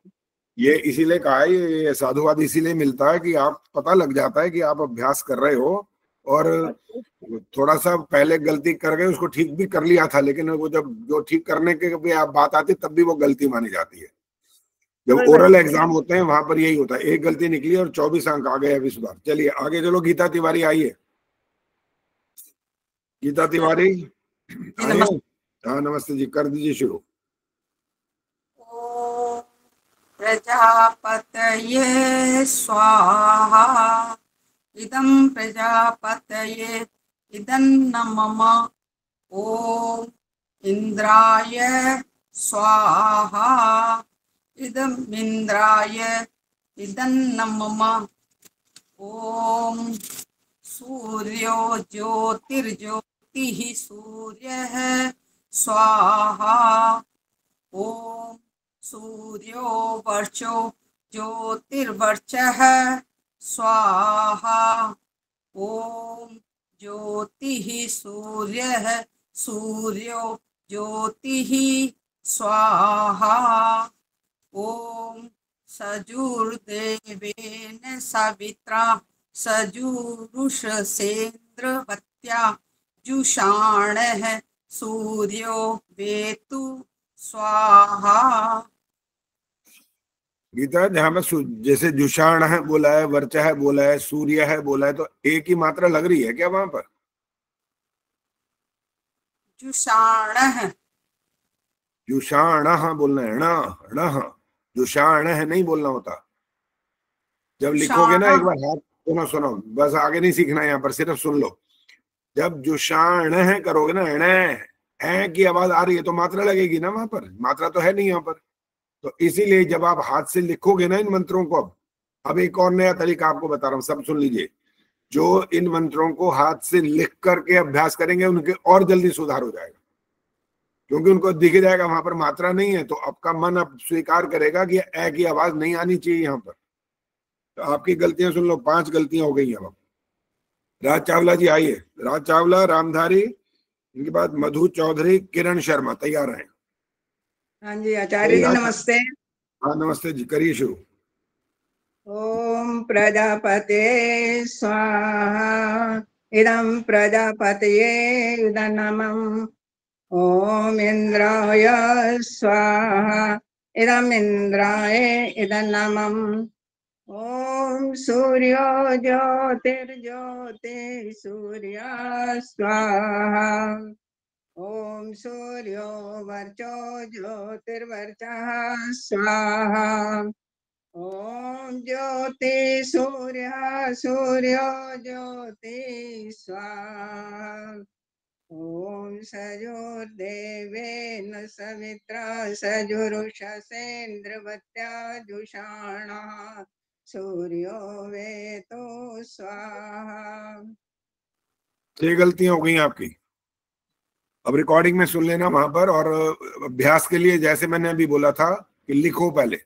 ये इसीलिए कहा है, ये साधुवाद इसीलिए मिलता है कि आप, पता लग जाता है कि आप अभ्यास कर रहे हो। और थोड़ा सा पहले गलती कर गए, उसको ठीक भी कर लिया था, लेकिन वो जब जो ठीक करने के भी आप बात आती तब भी वो गलती मानी जाती है। जब ओरल एग्जाम होते हैं वहां पर यही होता है, एक गलती निकली और 24 अंक आ गए इस बार। चलिए आगे चलो, गीता तिवारी आइए। गीता तिवारी आइए। हाँ नमस्ते जी, कर दीजिए शुरू। ओम प्रजापतये स्वाहा इदं प्रजापतये इदं नमः। ओम इंद्राय स्वाहा इदं इंद्राय इदं नमः। ओम सूर्यो ज्योतिर्ज्योतिः सूर्यः स्वाहा। ओम सूर्यो वर्चो ज्योतिर्वर्चः स्वाहा। ओम ज्योतिः सूर्यः सूर्यो ज्योतिः स्वाहा। ओम सजुर्देवेन सवित्रा सजुरुषसेन्द्रवत्या जुषाणः सूर्यो वेतु स्वाहा। गीता जहां पर जैसे जुषाण है बोला है, वर्चा है बोला है, सूर्य है बोला है, तो एक ही मात्रा लग रही है क्या वहां पर? जुषाण जुषाण बोलना है ना, जुषाण है नहीं बोलना होता। जब लिखोगे ना एक बार हाथ, सुनो सुनो, बस आगे नहीं सीखना, यहाँ पर सिर्फ सुन लो। जब जुषाण है करोगे ना, है की आवाज आ रही है तो मात्रा लगेगी ना वहां पर, मात्रा तो है नहीं यहाँ पर। तो इसीलिए जब आप हाथ से लिखोगे ना इन मंत्रों को, अब एक और नया तरीका आपको बता रहा हूँ, सब सुन लीजिए। जो इन मंत्रों को हाथ से लिख करके अभ्यास करेंगे उनके और जल्दी सुधार हो जाएगा, क्योंकि उनको दिख जाएगा वहां पर मात्रा नहीं है, तो आपका मन अब स्वीकार करेगा कि ए की आवाज नहीं आनी चाहिए यहाँ पर। तो आपकी गलतियां सुन लो, 5 गलतियां हो गई अब। राज चावला जी आइए, राज चावला, रामधारी, इनके बाद मधु चौधरी, किरण शर्मा, तैयार हैं? हाँ जी आचार्य जी नमस्ते। हाँ नमस्ते जी, करिए शुरू। ओम प्रजापते स्वाहा इदं प्रजापतये इदन्नमम्। ओम इंद्राय स्वाहा इदम् इंद्राय इदन्नमम्। ओम सूर्यो ज्योतिर्ज्योति सूर्य स्वाहा। ओम सूर्यो वर्चो ज्योतिर्वर्चः स्वाहा। ओम ज्योति सूर्य सूर्यो ज्योति स्वाहा। ओम सजुर्देवेन सवित्रा सजुरुषसेन्द्रवत्या जुषाणः सूर्यो वेतो स्वाहा। 6 गलतियां हो गई आपकी। अब रिकॉर्डिंग में सुन लेना वहां पर, और अभ्यास के लिए जैसे मैंने अभी बोला था कि लिखो पहले,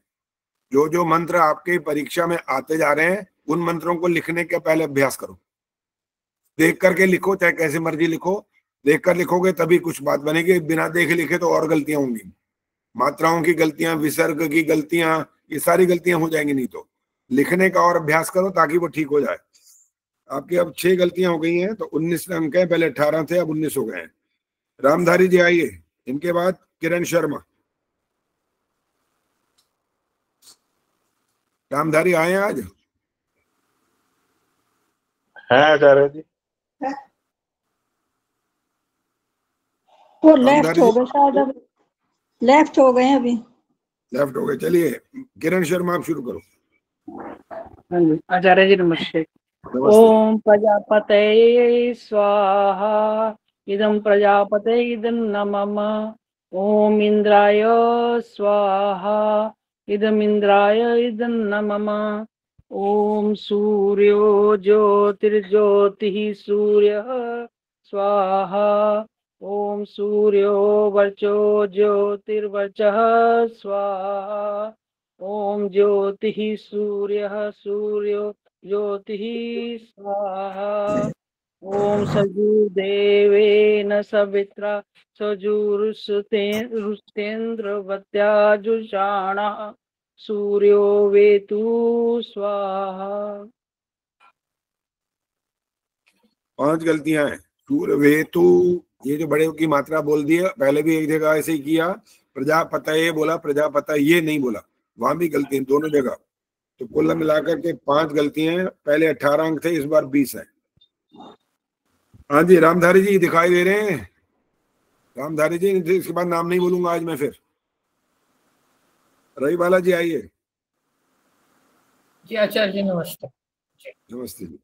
जो जो मंत्र आपके परीक्षा में आते जा रहे हैं उन मंत्रों को लिखने के पहले अभ्यास करो। देख करके लिखो, चाहे कैसे मर्जी लिखो, देख कर लिखोगे तभी कुछ बात बनेगी, बिना देखे लिखे तो और गलतियां होंगी, मात्राओं की गलतियां, विसर्ग की गलतियां, ये सारी गलतियां हो जाएंगी। नहीं तो लिखने का और अभ्यास करो ताकि वो ठीक हो जाए। आपकी अब 6 गलतियां हो गई हैं, तो 19 अंक है, पहले 18 थे, अब 19 हो गए हैं। रामधारी जी आइए, इनके बाद किरण शर्मा। रामधारी आए आज? है आचार्य जी। वो लेफ्ट हो गए शायद, अब लेफ्ट हो गए अभी, लेफ्ट हो गए। चलिए किरण शर्मा आप शुरू करो। हाँ जी आचार्य जी नमस्ते। ओम प्रजापतये स्वाहा इदं प्रजापते इदं नमः। ओम इंद्राय स्वाहा इदं इंद्राय इदं नमः। ओम सूर्यो ज्योतिर्ज्योतिः सूर्यः स्वाहा। ओम सूर्यो वर्चो ज्योतिर्वर्चः स्वाहा। ओम ज्योतिः सूर्यः सूर्यो ज्योतिः स्वाहा। ओम सजुर्देवेन सवित्रा सजुरुषसेन्द्रवत्या जुषाणः सूर्यो वेतु स्वाहा। 5 गलतियां हैं। सूर्य वेतु, ये जो बड़े की मात्रा बोल दी है, पहले भी एक जगह ऐसे ही किया, प्रजापतये बोला, प्रजापतये नहीं बोला, वहां भी गलती है दोनों जगह। तो कुल मिलाकर के 5 गलतियां हैं। पहले 18 अंक थे, इस बार 20 है। हाँ जी रामधारी जी दिखाई दे रहे हैं? रामधारी जी, इसके बाद नाम नहीं बोलूंगा आज मैं फिर। रवि बाला जी आइए। जी आचार्य जी नमस्ते। नमस्ते जी।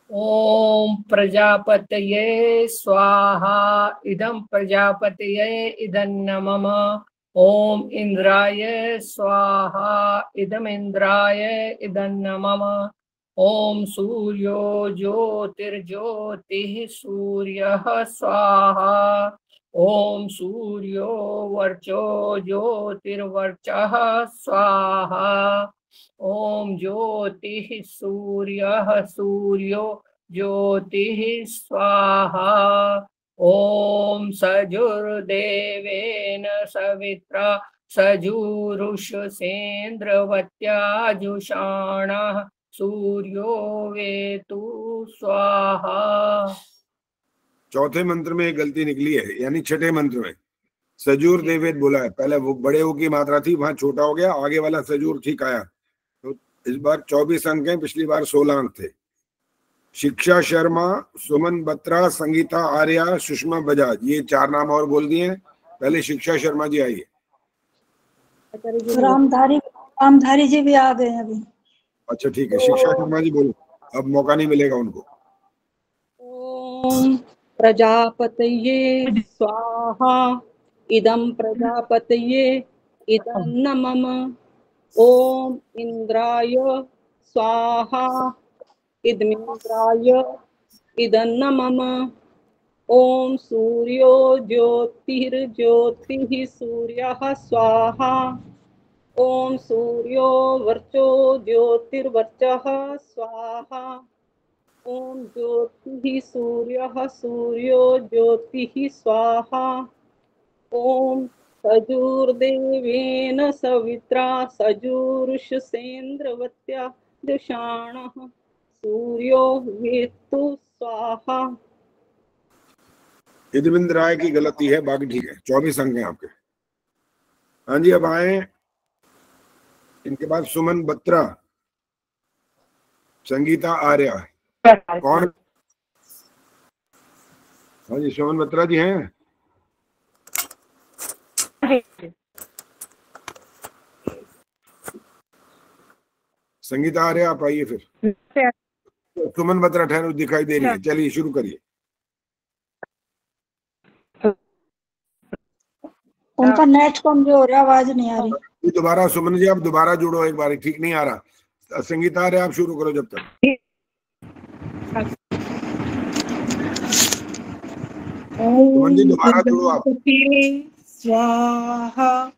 ओम प्रजापतये स्वाहा इदं प्रजापतये इदं नमः। ओम इंद्राय स्वाहा इदं इंद्राय इदं नमः। ओम सूर्यो ज्योतिर्ज्योतिः सूर्यः स्वाहा। ओम सूर्यो वर्चो ज्योतिर्वर्चः स्वाहा। ओम ज्योतिः सूर्यः सूर्यो ज्योतिः स्वाहा। ओम सजुर्देवेन सवित्रा सजुरुषसेन्द्रवत्या जुषाणः सूर्यो वेतु स्वाहा। चौथे मंत्र में एक गलती निकली है, यानी छठे मंत्र में। सजूर देवेद बोला है, पहले वो बड़े ओ की मात्रा थी, वहां छोटा हो गया, आगे वाला सजूर ठीक आया। तो इस बार 24 अंक हैं, पिछली बार 16 अंक थे। शिक्षा शर्मा, सुमन बत्रा, संगीता आर्या, सुषमा बजाज, ये 4 नाम और बोल दिए। पहले शिक्षा शर्मा जी आइए। रामधारी जी भी आ गए हैं अभी। अच्छा ठीक है, शिक्षा शर्मा जी बोलो, अब मौका नहीं मिलेगा उनको। ओम प्रजापतये स्वाहा इदं प्रजापतये इदं मम। ओम इंद्राय स्वाहा इदमिंद्राय इदं मम। ओम सूर्यो ज्योतिर्ज्योतिः सूर्यः स्वाहा। ओम सूर्यो वर्चो ज्योतिर्वर्चः स्वाहा। ओम ज्योतिः सूर्यः सूर्यो ज्योतिः स्वाहा। ओम सजुर्देवेन सवित्रा सजुरुषसेन्द्रवत्या दुषाणः सूर्यो वेत्तु स्वाहा। इदमिंद्र राय की गलती है, बाकी ठीक है। 24 अंक हैं आपके। हाँ जी, अब आए इनके बाद सुमन बत्रा, संगीता आर्या, कौन? हाँ जी, सुमन बत्रा जी हैं। संगीता आर्य आप आइए फिर। सुमन बत्रा ठहरो, दिखाई दे रही है। चलिए शुरू करिए। उनका नेट कमजोर है, आवाज नहीं आ रही। दोबारा सुमन जी आप दोबारा जुड़ो एक बार, ठीक नहीं आ रहा। संगीता आर्य आप शुरू करो जब तक। सुमन जी दोबारा जुड़ो आप। स्वाहा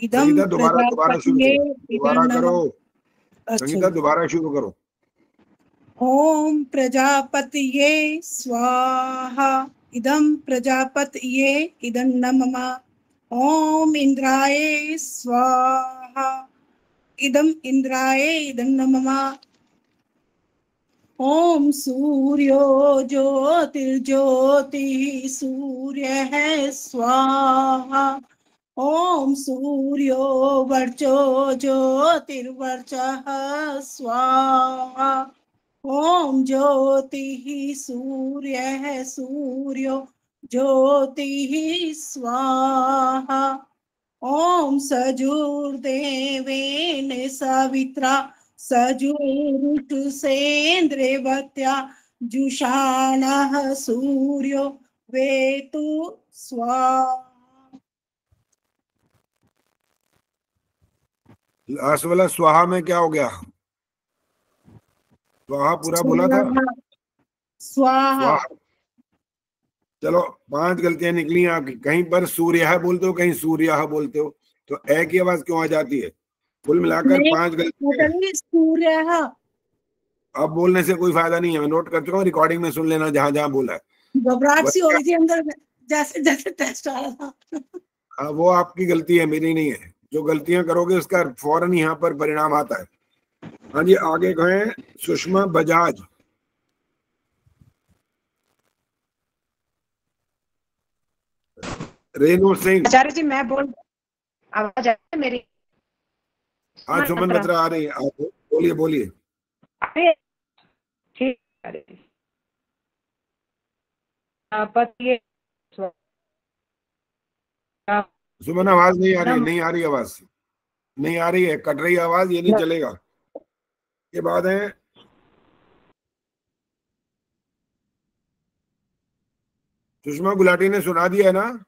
इदं संगीता दोबारा शुरू करो, दोबारा करो। संगीता दोबारा शुरू करो। ओम प्रजापतये स्वाहा इदं प्रजापतये इदं मम। ओम इंद्राय स्वाहा इदं इंद्राय इदं मम। ओम सूर्यो ज्योतिर्ज्योतिः सूर्यः स्वाहा। ओम सूर्यो वर्चो ज्योतिर्वर्चः स्वाहा। ओम ज्योतिः सूर्यः सूर्यो ज्योतिः स्वाहा। ओम सजुर्देवेन सवित्रा सजुरुषसेन्द्रवत्या जुषाणः सूर्यो वेतु स्वाहा। लास्ट वाला स्वाहा में क्या हो गया? स्वाहा पूरा बोला था। स्वाहा। चलो 5 गलतियां निकली आपकी। कहीं पर सूर्य बोलते हो, कहीं सूर्य बोलते हो, तो ए की आवाज क्यों आ जाती है? कुल मिलाकर 5 गलतियां। सूर्य। अब बोलने से कोई फायदा नहीं है, मैं नोट कर चुका हूँ, रिकॉर्डिंग में सुन लेना जहां जहां बोला है। घबराहट सी हो रही थी अंदर में, जैसे जैसे टेस्ट आ रहा था। हाँ, वो आपकी गलती है, मेरी नहीं है। जो गलतियां करोगे उसका फौरन यहाँ पर परिणाम आता है। हाँ जी, आगे कहें सुषमा बजाज। रेनू सिंह। आचार्य जी मैं बोल, आवाज आ रही है मेरी? हाँ, सुमन बत्रा आ रही है, आप बोलिए बोलिए। ठीक है। सुमन आवाज नहीं आ रही, नहीं आ रही आवाज, नहीं आ रही है, कट रही आवाज, ये नहीं चलेगा। के बाद है सुषमा गुलाटी ने सुना दिया है ना?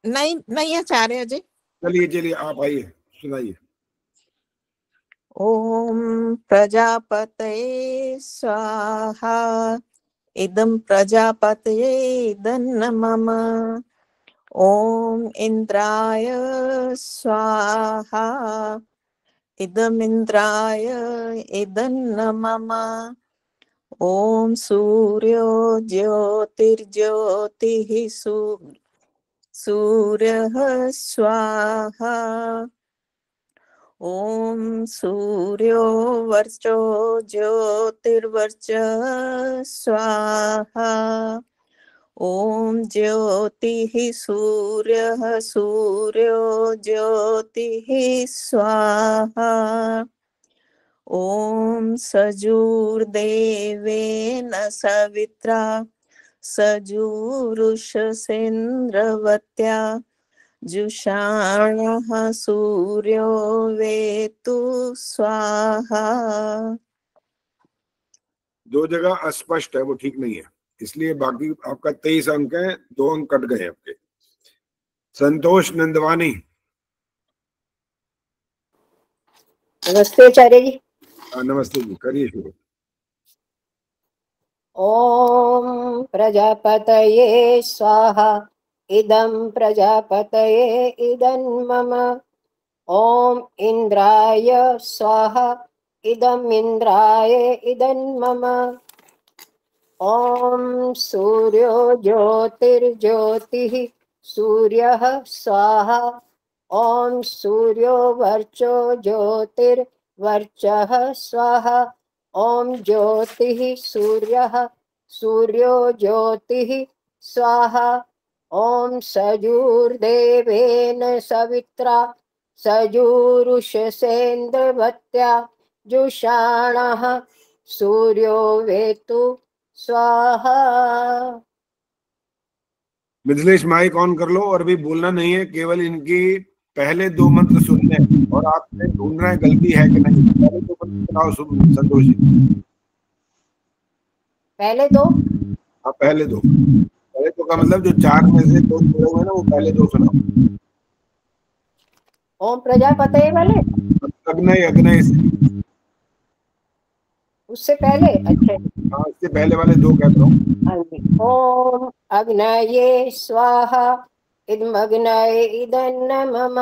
नहीं नहीं आचार्य जी। चलिए चलिए आप आइए, सुनाइए। ओम प्रजापतये स्वाहा इदं प्रजापतये इदं मम। ओम इंद्राय स्वाहा इदं इंद्राय इदं मम। ओम सूर्यो ज्योतिर्ज्योतिः सूर्यः स्वाहा। ओम सूर्यो वर्चो ज्योतिर्वर्चः स्वाहा। ओम ज्योतिः सूर्यः सूर्यो ज्योतिः स्वाहा ओम सजुर्देवेन सवित्रा सजुरुषसेन्द्रवत्या जुषाणः सूर्यो वेतु स्वाहा। दो जगह अस्पष्ट है, वो ठीक नहीं है, इसलिए बाकी आपका 23 अंक है, 2 अंक कट गए आपके। संतोष नंदवानी। नमस्ते आचार्य जी। नमस्ते जी, करिए शुरू। ओम प्रजापतये स्वाहा इदं प्रजापतये इदं मम। ओम इंद्राय स्वाहा इदं इंद्राय इदं मम। ओम सूर्यो ज्योतिर्ज्योतिः सूर्यः स्वाहा ओम सूर्यो वर्चो ज्योतिर्वर्चः स्वाहा ओम ज्योतिः सूर्यः सूर्यो ज्योतिः स्वाहा ओम सजुर्देवेन सवित्रा सजुरुषसेन्द्रवत्या जुषाणः सूर्यो वेतु स्वाहा। मिथिलेश माइक ऑन कर लो, और भी बोलना नहीं है, केवल इनकी पहले 2 मंत्र सुनने हैं और आपने ढूंढना है गलती है कि नहीं। पहले 2 मंत्र सुनाओ संतोष जी। पहले 2? हाँ पहले 2। पहले 2 का मतलब जो 4 में से 2 जुड़े हुए ना, वो पहले 2 सुनाओ। ओम प्रजापतये वाले? अग्नय से उससे पहले? अच्छा हाँ, इससे पहले वाले 2 कहता हूँ। ओम अग्नये स्वाहा इदमग्नये इदं मम।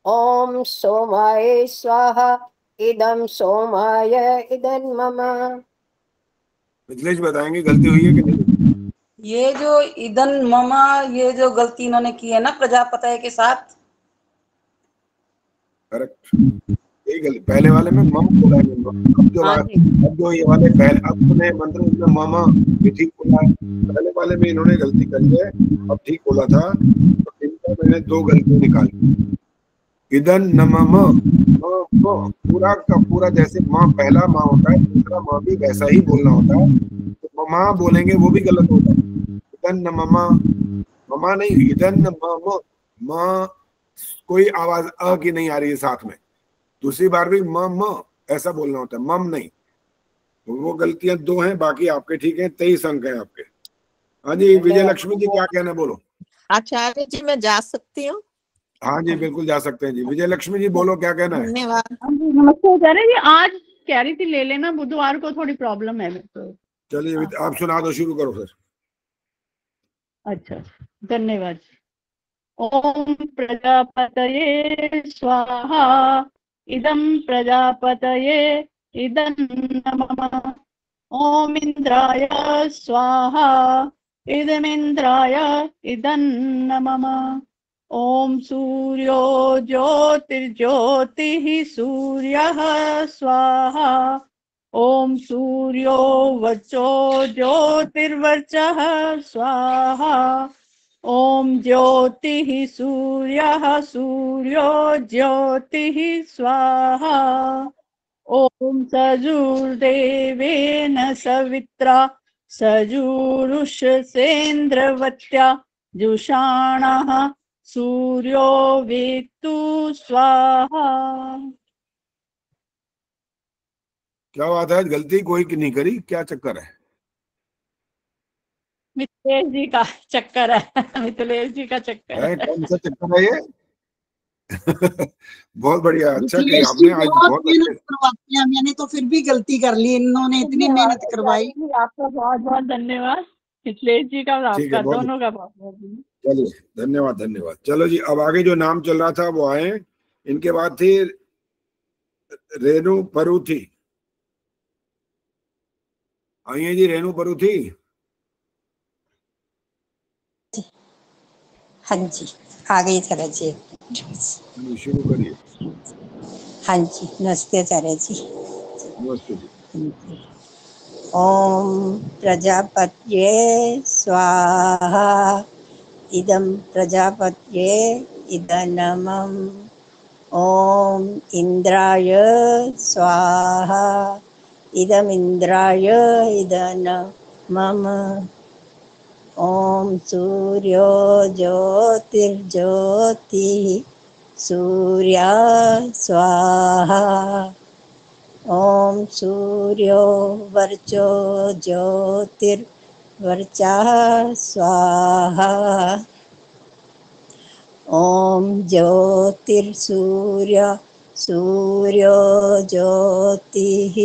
ओम सोमाय स्वाहा इदं सोमाय इदं मम। मिथिलेश बताएंगे गलती हुई है कि नहीं? ये जो इदन ममा, ये जो गलती इन्होंने की है ना प्रजापति के साथ। करेक्ट, यही गलती। पहले वाले में मम बोला है, अब जो ये वाले पहले अपने मंत्र में मामा ये ठीक बोला है, पहले वाले में इन्होंने गलती करी है, अब ठीक बोला था, तो इनका मैंने 2 गलतियां निकाली। इदन नमम, पूरा का पूरा जैसे माँ पहला माँ होता है, दूसरा माँ भी वैसा ही बोलना होता है, तो माँ बोलेंगे वो भी गलत होता है। इदन नममा, ममा नहीं, इदन नमम, माँ कोई आवाज अ की नहीं आ रही है साथ में, दूसरी बार भी म ऐसा बोलना होता है, मम नहीं। तो वो गलतियां 2 हैं, बाकी आपके ठीक है। 23 अंक है आपके। हाँ जी विजय लक्ष्मी जी, क्या कहना बोलो। आचार्य जी मैं जा सकती हूँ? हाँ जी बिल्कुल जा सकते हैं जी। विजय लक्ष्मी जी बोलो, क्या कहना है। धन्यवाद। नमस्ते आचार्य जी, आज कह रही थी ले लेना, बुधवार को थोड़ी प्रॉब्लम है तो। चलिए आप सुना दो, शुरू करो फिर। अच्छा धन्यवाद। ओम प्रजापतये स्वाहा इदं प्रजापतये इदं नमः। ओम इंद्राय स्वाहा इदमिंद्राय इदं नमः। ओम सूर्यो ज्योतिर्ज्योतिः सूर्यः स्वाहा ओम सूर्यो वर्चो ज्योतिर्वर्चः स्वाहा ओम ज्योतिः सूर्यः सूर्यो ज्योतिः स्वाहा ओम सजुर्देवेन सवित्रा सजुरुषसेन्द्रवत्या जुषाणः सूर्यो वेतु स्वाहा। क्या बात है, गलती कोई की नहीं करी, क्या चक्कर है? मिथिलेश जी का चक्कर है। मिथिलेश जी का चक्कर है। कौन सा चक्कर है ये? बहुत बढ़िया, अच्छा कि मिथिलेश आपने जी आज बहुत बहुत मेहनत करवाती है, मैंने तो फिर भी गलती कर ली, इन्होंने इतनी मेहनत करवाई। आपका बहुत बहुत धन्यवाद मिथिलेश जी का और ठीक है, आपका, बहुत दोनों का बहुत बहुत धन्यवाद। चलिए धन्यवाद धन्यवाद। चलो जी, अब आगे जो नाम चल रहा था वो आए। इनके बाद थी रेणु परूथी। आइए जी रेणु परूथी। हाँ जी आ गई आचार्य जी। शुरू करिए। हाँ जी नमस्ते आचार्य जी। नमस्ते जी। ॐ प्रजापत्ये स्वाहा इदं प्रजापत्ये इदनमम् ॐ इन्द्राय स्वाहा इदमिन्द्राय इदनमम् ॐ सूर्यो ज्योतिर्ज्योतिः सूर्या स्वाहा ॐ सूर्यो वर्चो ज्योतिर्वर्चः स्वाहा ॐ ज्योतिर्सूर्य सूर्यो ज्योतिः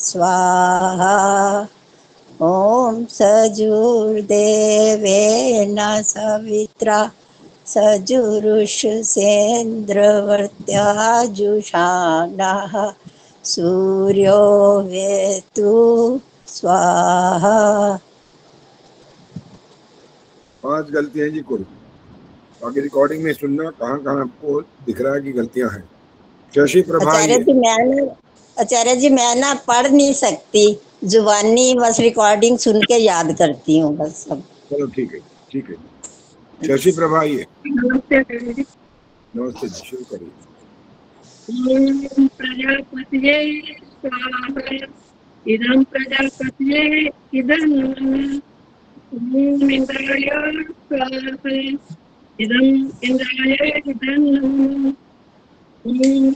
स्वाहा ॐ सजुर्देवेन सवित्रा सजुरुषसेन्द्रवर्त्याजुषाणः सूर्यो वेतु स्वाहा। 5 गलतियां जी कुल। बाकी रिकॉर्डिंग में सुनना कहाँ कहाँ आपको दिख रहा है कि गलतियां हैं। शशि प्रभा आचार्य जी मैं ना पढ़ नहीं सकती, जुबानी बस रिकॉर्डिंग सुन के याद करती हूँ बस सब। चलो ठीक है ठीक है। शशि प्रभा ये नमस्ते नमस्ते, शुरू करिए। प्रजापतये स्वाहा इदं प्रजापतये इदं इंद्राय स्वाहा इदं इंद्राय इदं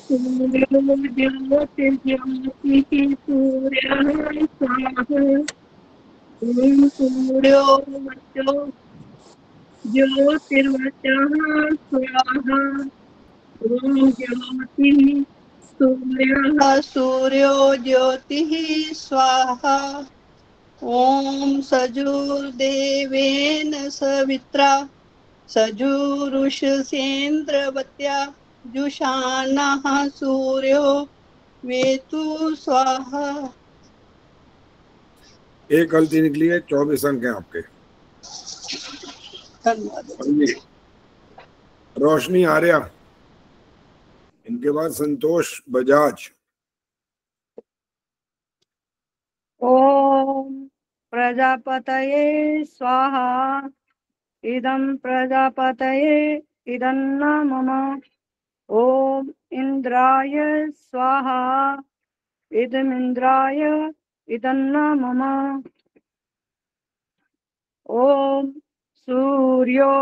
सूर्यो ज्योतिर्ज्योतिः सूर्यः स्वाहा ॐ सूर्यो वर्चो ज्योतिर्वर्चः स्वाहा ॐ ज्योतिः सूर्यः सूर्यो ज्योतिः स्वाहा ॐ सजुर्देवेन सवित्रा सजुरुषसेन्द्रवत्या जुषाणः सूर्यो वेतु स्वाहा। एक गलती निकली है, 24 अंक हैं आपके। धन्यवाद। रोशनी आर्या, इनके बाद संतोष बजाज। ॐ प्रजापतये स्वाहा इदं प्रजापतये इदं मम ॐ इन्द्राय स्वाहा इदमिन्द्राय इदं मम ॐ सूर्यो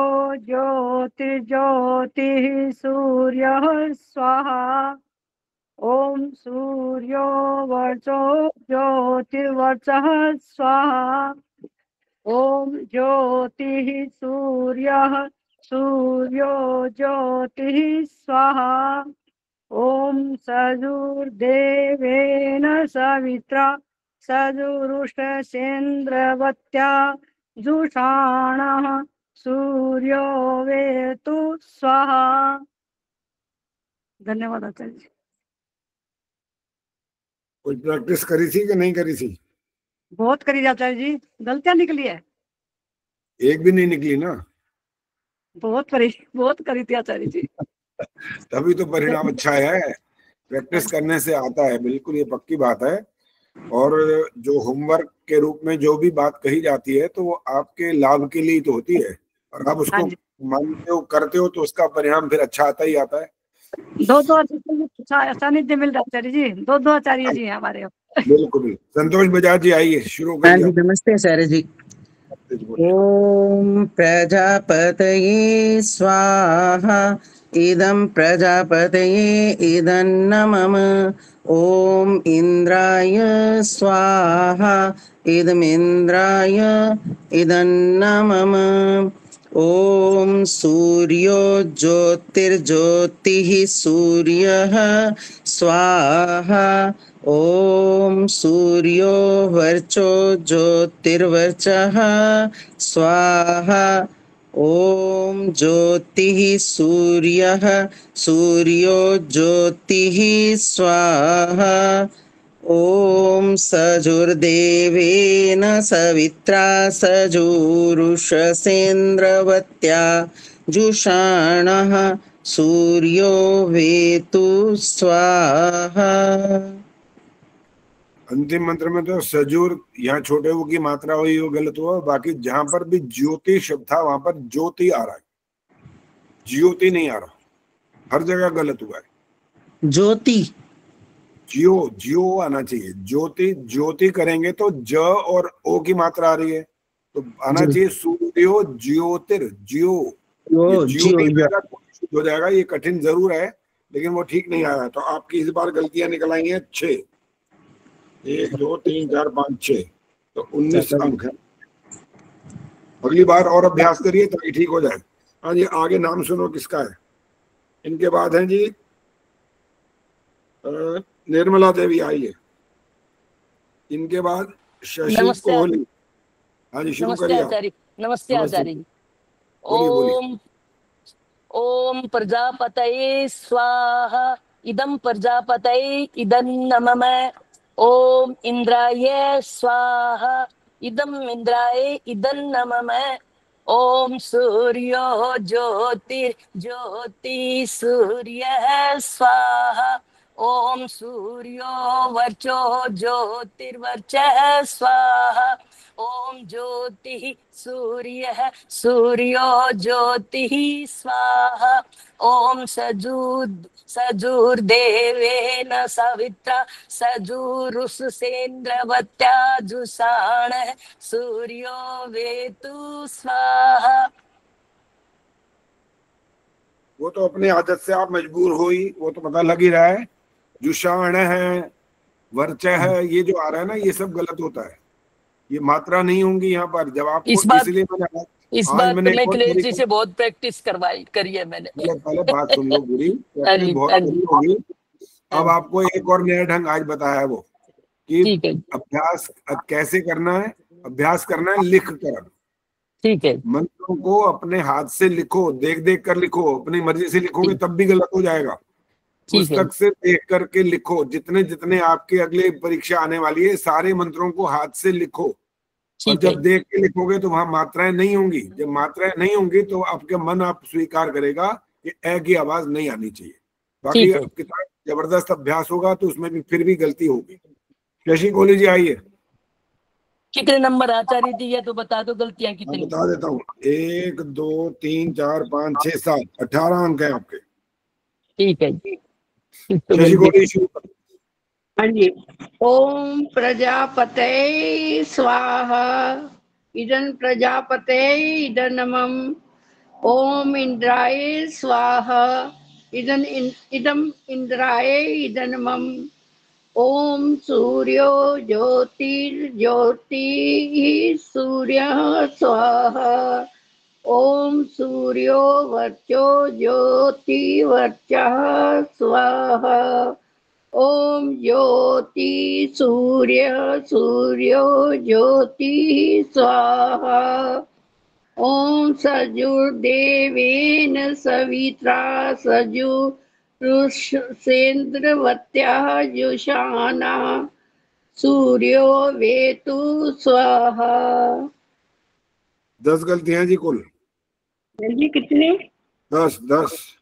ज्योतिर्ज्योतिः सूर्यः स्वाहा ॐ सूर्यो वर्चो ज्योतिर्वर्चः स्वाहा ॐ ज्योतिः सूर्यः सूर्यो ज्योतिः स्वाहा ॐ सजुर्देवेन सवित्रा सजुरुषसेन्द्रवत्या जुषाणः सूर्यो वेतु स्वाहा। धन्यवाद आचार्य जी। कुछ प्रैक्टिस करी थी कि नहीं करी थी? बहुत करी आचार्य जी, गलतियां निकली है। एक भी नहीं निकली ना? बहुत करी थी आचार्य जी। तभी तो परिणाम अच्छा है। प्रैक्टिस करने से आता है, बिल्कुल ये पक्की बात है। और जो होमवर्क के रूप में जो भी बात कही जाती है तो वो आपके लाभ के लिए तो होती है, और आप उसको मानते हो करते हो तो उसका परिणाम फिर अच्छा आता ही आता है। दो सानिध्य मिल रहा आचार्य जी, दो आचार्य जी हमारे। बिल्कुल। संतोष बजाज जी आइए, शुरू करिए। नमस्ते आचार्य जी। ॐ प्रजापतये स्वाहा इदं प्रजापतये इदं मम ॐ इन्द्राय स्वाहा इदमिन्द्राय इदं मम ॐ सूर्यो ज्योतिर्ज्योतिः सूर्यः स्वाहा ॐ सूर्यो वर्चो ज्योतिर्वर्चः स्वाहा ॐ ज्योतिः सूर्यः सूर्यो ज्योतिः स्वाहा ॐ सजुर्देवेन सवित्रा सजुरुषसेन्द्रवत्या जुषाणः सूर्यो वेतु स्वाहा। अंतिम मंत्र में तो सजूर, यहाँ छोटे वो की मात्रा हुई वो गलत हुआ, बाकी जहां पर भी ज्योति शब्द था वहां पर ज्योति आ रहा है, ज्योति नहीं आ रहा, हर जगह गलत हुआ है। ज्योति, जियो जियो आना चाहिए। ज्योति, ज्योति करेंगे तो ज और ओ की मात्रा आ रही है, तो आना चाहिए सूर्यो ज्योतिर, जियो। जियो नहीं आएगा तो हो जाएगा, ये कठिन जरूर है लेकिन वो ठीक नहीं आया। तो आपकी इस बार गलतियां निकल आई हैं 6, 1 2 3 4 5 6, तो 19 अंक है। अगली बार और अभ्यास करिए ताकि ठीक हो जाए। हाँ जी, आगे नाम सुनो किसका है। इनके बाद है जी निर्मला देवी, आइए। इनके बाद शशि कोहली। हाँ जी, शुरू करिए। नमस्ते आचार्य जी। ओम ओम प्रजापतये स्वाहा, इदं प्रजापतये इदं नमः। ओम इंद्राय स्वाहा, इदं इंद्राय इदं नमः। ओम सूर्यो ज्योतिर्ज्योति सूर्यः स्वाहा। ओम सूर्यो वर्चो ज्योतिर्वर्चः स्वाहा। ओम ज्योतिः सूर्यः सूर्यो ज्योतिः स्वाहा। ओम सजुर्देवेन सवित्रा सजुरुसेन्द्रवत्या जुषाणः सूर्यो वेतु स्वाहा। वो तो अपनी आदत से आप मजबूर हो ही, वो तो पता लग ही रहा है। जुषाण है, वर्च है, ये जो आ रहा है ना, ये सब गलत होता है, ये मात्रा नहीं होंगी यहाँ पर। जब आपको इसलिए मैंने मैं क्लेजी से बहुत प्रैक्टिस करी है मैंने। पहले बात सुन लो पूरी, बहुत होगी। अब आपको एक और नया ढंग आज बताया है वो, कि अभ्यास कैसे करना है। अभ्यास करना है लिख कर। ठीक है। मंत्रों को अपने हाथ से लिखो, देख देख कर लिखो। अपनी मर्जी से लिखोगे तब भी गलत हो जाएगा। पुस्तक से देख करके लिखो। जितने जितने आपके अगले परीक्षा आने वाली है, सारे मंत्रों को हाथ से लिखो। और जब देख के लिखोगे तो वहां मात्राएं नहीं होंगी। जब मात्राएं नहीं होंगी तो आपके मन आप स्वीकार करेगा कि ए की आवाज नहीं आनी चाहिए। बाकी कितना जबरदस्त अभ्यास होगा तो उसमें भी फिर भी गलती होगी। शशि कोहली जी, आइए। कितने नंबर आचार्य जी, ये तो बता दो गलतियां कितनी। बता देता हूँ, 1 2 3 4 5 6 7 18 अंक है आपके। ठीक है जी। शशि कोहली शुरू कर। हाँ जी। ओम प्रजापते स्वाहा, इदं प्रजापते इदं नमः। ओम इंद्राय स्वाहा, इदं इंद्राय इदं नमः। ओम सूर्यो ज्योतिर्ज्योतिः सूर्यः स्वाहा। ओम सूर्यो वर्चो ज्योतिवर्चः स्वाहा। ओम ज्योति सूर्यो ज्योतिः स्वाहा। ओम सजुर्देवेन सवित्रा सजुरुसेन्द्रवत्या जुषाणा सूर्यो वेतु स्वाहा। 10 गलतियां जी कुल। जी कितने? 10 10।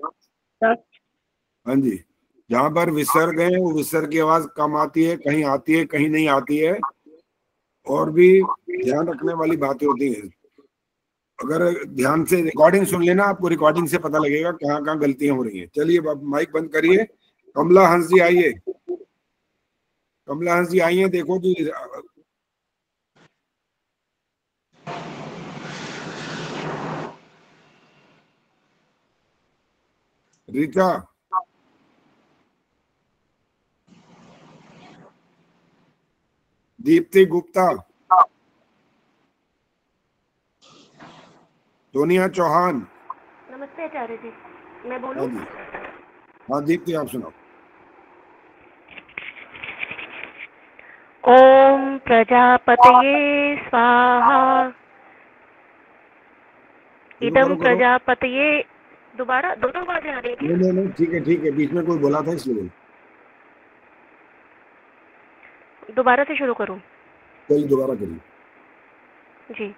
हाँ जी। जहाँ पर विसर्ग है वो विसर्ग की आवाज कम आती है, कहीं आती है, कहीं नहीं आती है। और भी ध्यान रखने वाली बातें होती हैं। अगर ध्यान से रिकॉर्डिंग सुन लेना, आपको रिकॉर्डिंग से पता लगेगा कहाँ कहाँ गलतियां हो रही हैं। चलिए अब माइक बंद करिए। कमला हंस जी आइए। कमला हंस जी आइए। देखो जी, रीता, दीप्ति गुप्ता, सोनिया चौहान। नमस्ते आचार्य जी, मैं बोलूं? हाँ दीप्ति, आप सुनाओ। ओम प्रजापतये स्वाहा, इदं प्रजापतये। दोबारा दोनों आवाजें आ रही है? नहीं, ठीक है, बीच में कोई बोला था इसलिए। दोबारा से शुरू करूं? चलिए दोबारा करिए जी।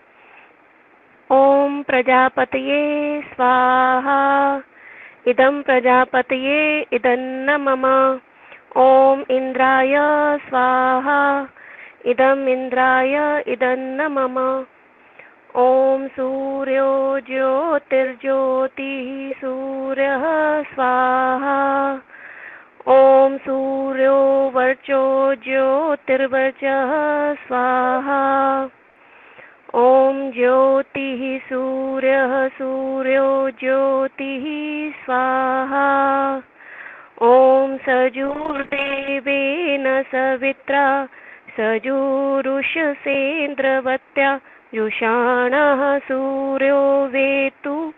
ओम प्रजापतये स्वाहा, इदं प्रजापतये इदं नमः। ॐ इन्द्राय स्वाहा इदम् इन्द्राय इदन्न मम ॐ सूर्यो ज्योतिर्ज्योतिः सूर्यः स्वाहा ॐ सूर्यो वर्चो ज्योतिर्वर्चः स्वाहा ॐ ज्योतिः सूर्यः सूर्यो ज्योतिः स्वाहा ॐ सजुर्देवेन सवित्रा सजुरुषसेन्द्रवत्या जुषाणः सूर्यो वेतु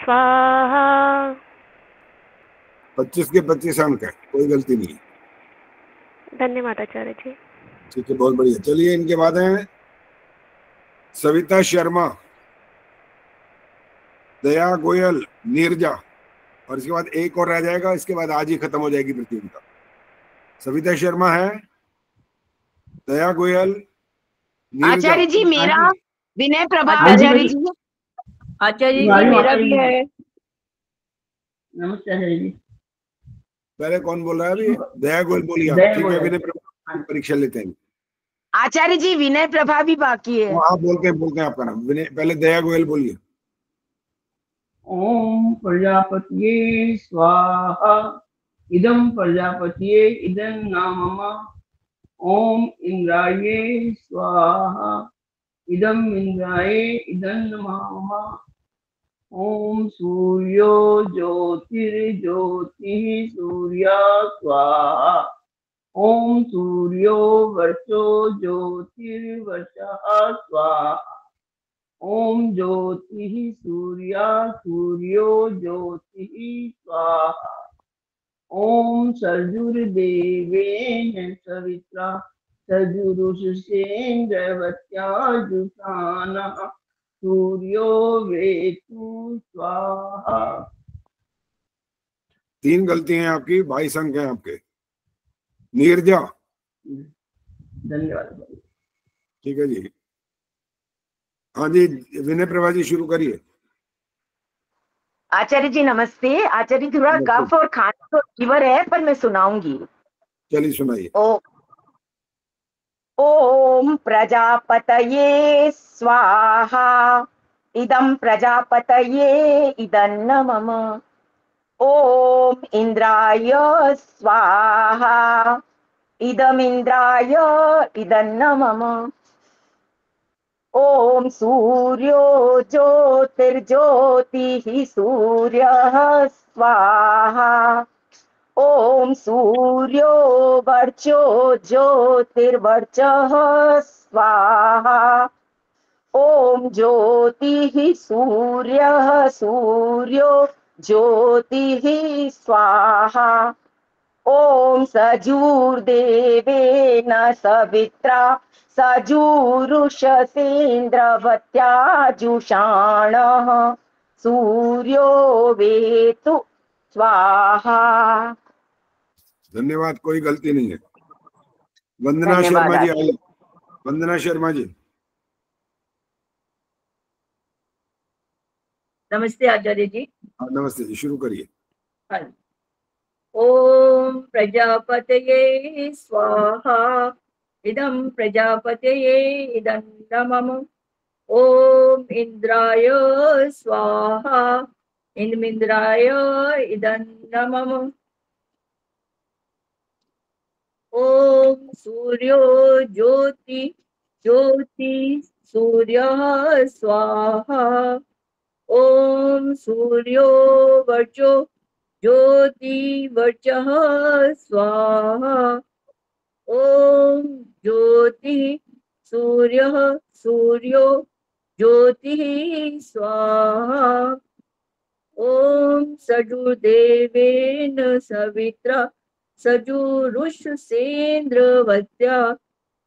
स्वाहा। 25 के 25 अंक है, कोई गलती नहीं। धन्यवाद आचार्य जी। ठीक है, बहुत बढ़िया। चलिए इनके बाद है सविता शर्मा, दया गोयल, नीरजा, और इसके बाद एक और रह जाएगा, इसके बाद आज ही खत्म हो जाएगी प्रतियोगिता। सविता शर्मा है, दया गोयल, आचार्य जी मेरा विनय प्रभा आचार्य जी। आचार्य जी मेरा भी है। नमस्ते आचार्य जी। पहले कौन बोल रहा है अभी? दया गोयल बोलिए आप। ठीक है, विनय प्रभा परीक्षा लेते हैं। आचार्य जी विनय प्रभा भी बाकी है। आप बोल के आपका नाम। विनय, पहले दया गोयल बोलिए। ओम प्रजापतिये स्वाहा इदं प्रजापतिये इदं नामम ओम इंद्राये स्वाहा इदं इंद्राये इदं नमः ओम सूर्यो ज्योतिर्ज्योतिः सूर्या स्वाहा ओम सूर्यो वर्चो ज्योतिर्वर्चः स्वाहा ओम ज्योतिः सूर्या सूर्यो ज्योतिः स्वाहा ओम सजुर्देवेन सवित्रा सजुरुषसेन्द्रवत्या जुषाणः सूर्यो वेतु स्वाहा। 3 गलतियां हैं आपकी, 22 अंक हैं आपके। नीरजा, धन्यवाद। ठीक है जी। हाँ जी, विनय प्रभा जी शुरू करिए। आचार्य जी नमस्ते। आचार्य जी थोड़ा कफ और खांसी और फीवर है, पर मैं सुनाऊंगी। चलिए सुनाइए। ओम प्रजापतये स्वाहा इदं प्रजापतये इदं मम ओम इंद्राय स्वाहा इदम् इंद्राय इदं मम ओम सूर्यो ज्योतिर्ज्योतिः सूर्यः स्वाहा ओम सूर्यो वर्चो ज्योतिर्वर्चः स्वाहा ओम ज्योतिः सूर्यः सूर्यो ज्योतिः स्वाहा ओम सजुर्देवेन सवित्रा सजुरुषसेन्द्रवत्या जुषाणः सूर्यो वेतु स्वाहा। धन्यवाद, कोई गलती नहीं है। वंदना शर्मा जी आई। वंदना शर्मा जी। नमस्ते आचार्य जी। नमस्ते जी, शुरू करिए। ओम प्रजापतये स्वाहा इदं प्रजापतये इदं नमः ओम इंद्राय स्वाहा इंद्राय इदं नमः ओम सूर्यो ज्योति सूर्यः स्वाहा ओम सूर्यो वर्चो ज्योतिर्वर्चः स्वाहा ओम ज्योति सूर्यः सूर्यो ज्योतिः स्वाहा ओम सजुर्देवेन सवित्रा सजुरुषसेन्द्रवत्या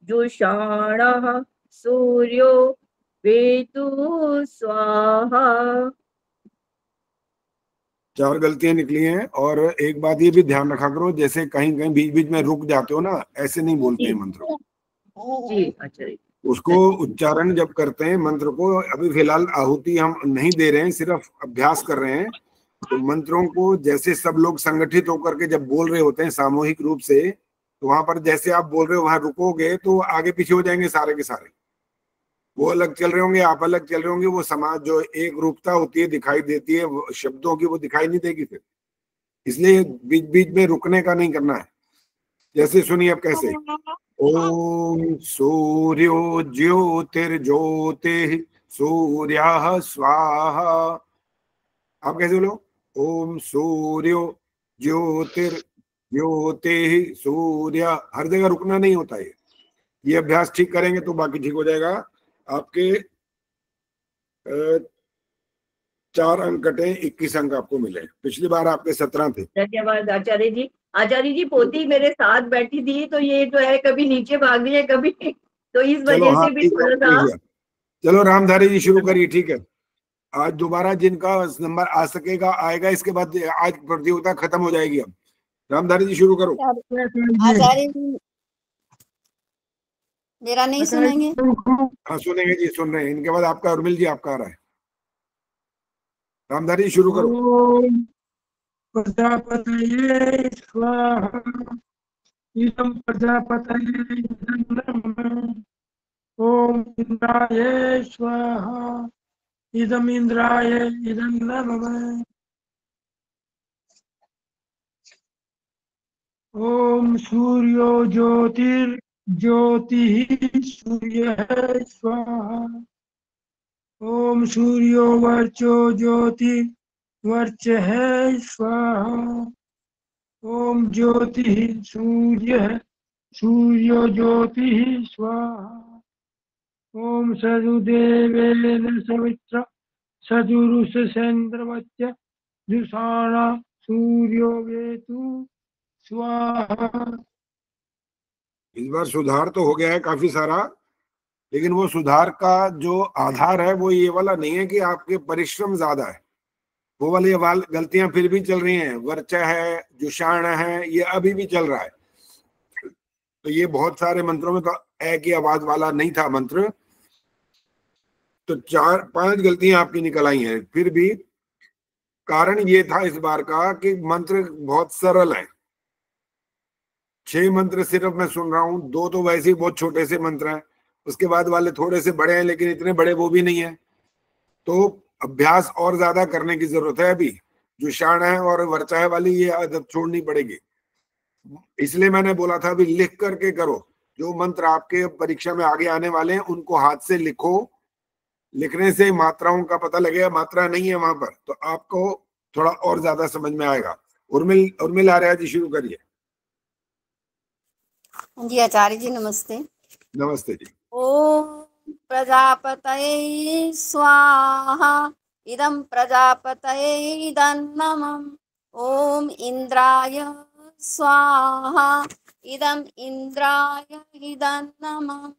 जुषाणः सूर्यो वेतु स्वाहा। 4 गलतियां निकली हैं। और एक बात ये भी ध्यान रखा करो, जैसे कहीं कहीं बीच बीच में रुक जाते हो ना, ऐसे नहीं बोलते हैं मंत्र को। जी अच्छा। उसको उच्चारण जब करते हैं मंत्र को, अभी फिलहाल आहुति हम नहीं दे रहे हैं, सिर्फ अभ्यास कर रहे हैं। तो मंत्रों को जैसे सब लोग संगठित होकर के जब बोल रहे होते हैं सामूहिक रूप से, तो वहां पर जैसे आप बोल रहे हो वहां रुकोगे तो आगे पीछे हो जाएंगे सारे के सारे। वो अलग चल रहे होंगे, आप अलग चल रहे होंगे, वो समाज जो एक रूपता होती है दिखाई देती है शब्दों की, वो दिखाई नहीं देगी फिर। इसलिए बीच बीच में रुकने का नहीं करना है। जैसे सुनिए अब कैसे, ओम सूर्यो ज्योतिर्ज्योतिः सूर्यः स्वाहा। आप कैसे बोलो, ओम सूर्यो ज्योतिर्ज्योतिः सूर्य। हर जगह रुकना नहीं होता है। ये अभ्यास ठीक करेंगे तो बाकी ठीक हो जाएगा। आपके 4 अंक कटे, 21 अंक आपको मिले। पिछली बार आपके 17 थे। धन्यवाद आचार्य जी। आचार्य जी पोती मेरे साथ बैठी थी, तो ये जो है कभी नीचे भाग रही है कभी, तो इस वजह से भी थोड़ा सा। चलो रामधारी जी शुरू करिए। ठीक है, आज दोबारा जिनका नंबर आ सकेगा आएगा, इसके बाद आज प्रतियोगिता खत्म हो जाएगी। अब रामधारी जी शुरू करो। आचार्य जी मेरा नहीं सुनेंगे? हाँ सुनेंगे जी, सुन रहे हैं। इनके बाद आपका उर्मिल जी आपका आ रहा है। रामधारी जी शुरू करो। प्रजापतये स्वाहा इदं प्रजापतये नमः। ओम इंद्राय स्वाहा इदं इंद्राय इदं नमः। ओम सूर्यो ज्योतिर्ज्योतिः सूर्यः स्वाहा। ओम सूर्यो वर्चो ज्योतिर्वर्चः स्वाहा। ओम ज्योतिः सूर्यः सूर्यो ज्योतिः स्वाहा। ओम सदुदेवेन सवित्र सदुरुषसेन्द्रवच्च जुषाणा सूर्यो वेतु स्वाहा। इस बार सुधार तो हो गया है काफी सारा, लेकिन वो सुधार का जो आधार है वो ये वाला नहीं है कि आपके परिश्रम ज्यादा है। वो वाली गलतियां फिर भी चल रही हैं। वर्चा है, जुषाण है, ये अभी भी चल रहा है। तो ये बहुत सारे मंत्रों में तो ए की आवाज वाला नहीं था मंत्र, तो 4-5 गलतियां आपकी निकल आई हैं। फिर भी कारण ये था इस बार का कि मंत्र बहुत सरल है। 6 मंत्र सिर्फ मैं सुन रहा हूँ, 2 तो वैसे ही बहुत छोटे से मंत्र हैं, उसके बाद वाले थोड़े से बड़े हैं, लेकिन इतने बड़े वो भी नहीं है। तो अभ्यास और ज्यादा करने की जरूरत है। अभी जो शाण है और वर्चा है वाली ये आदत छोड़नी पड़ेगी। इसलिए मैंने बोला था अभी लिख करके करो। जो मंत्र आपके परीक्षा में आगे आने वाले हैं उनको हाथ से लिखो। लिखने से मात्राओं का पता लगेगा, मात्रा नहीं है वहां पर, तो आपको थोड़ा और ज्यादा समझ में आएगा। उर्मिल आर्या जी शुरू करिए। जी आचार्य जी नमस्ते। नमस्ते जी। ओम प्रजापतये स्वाहा इदं प्रजापतये इदं नमः। ओम इंद्राय स्वाहा इदं इंद्राय इदं नमः।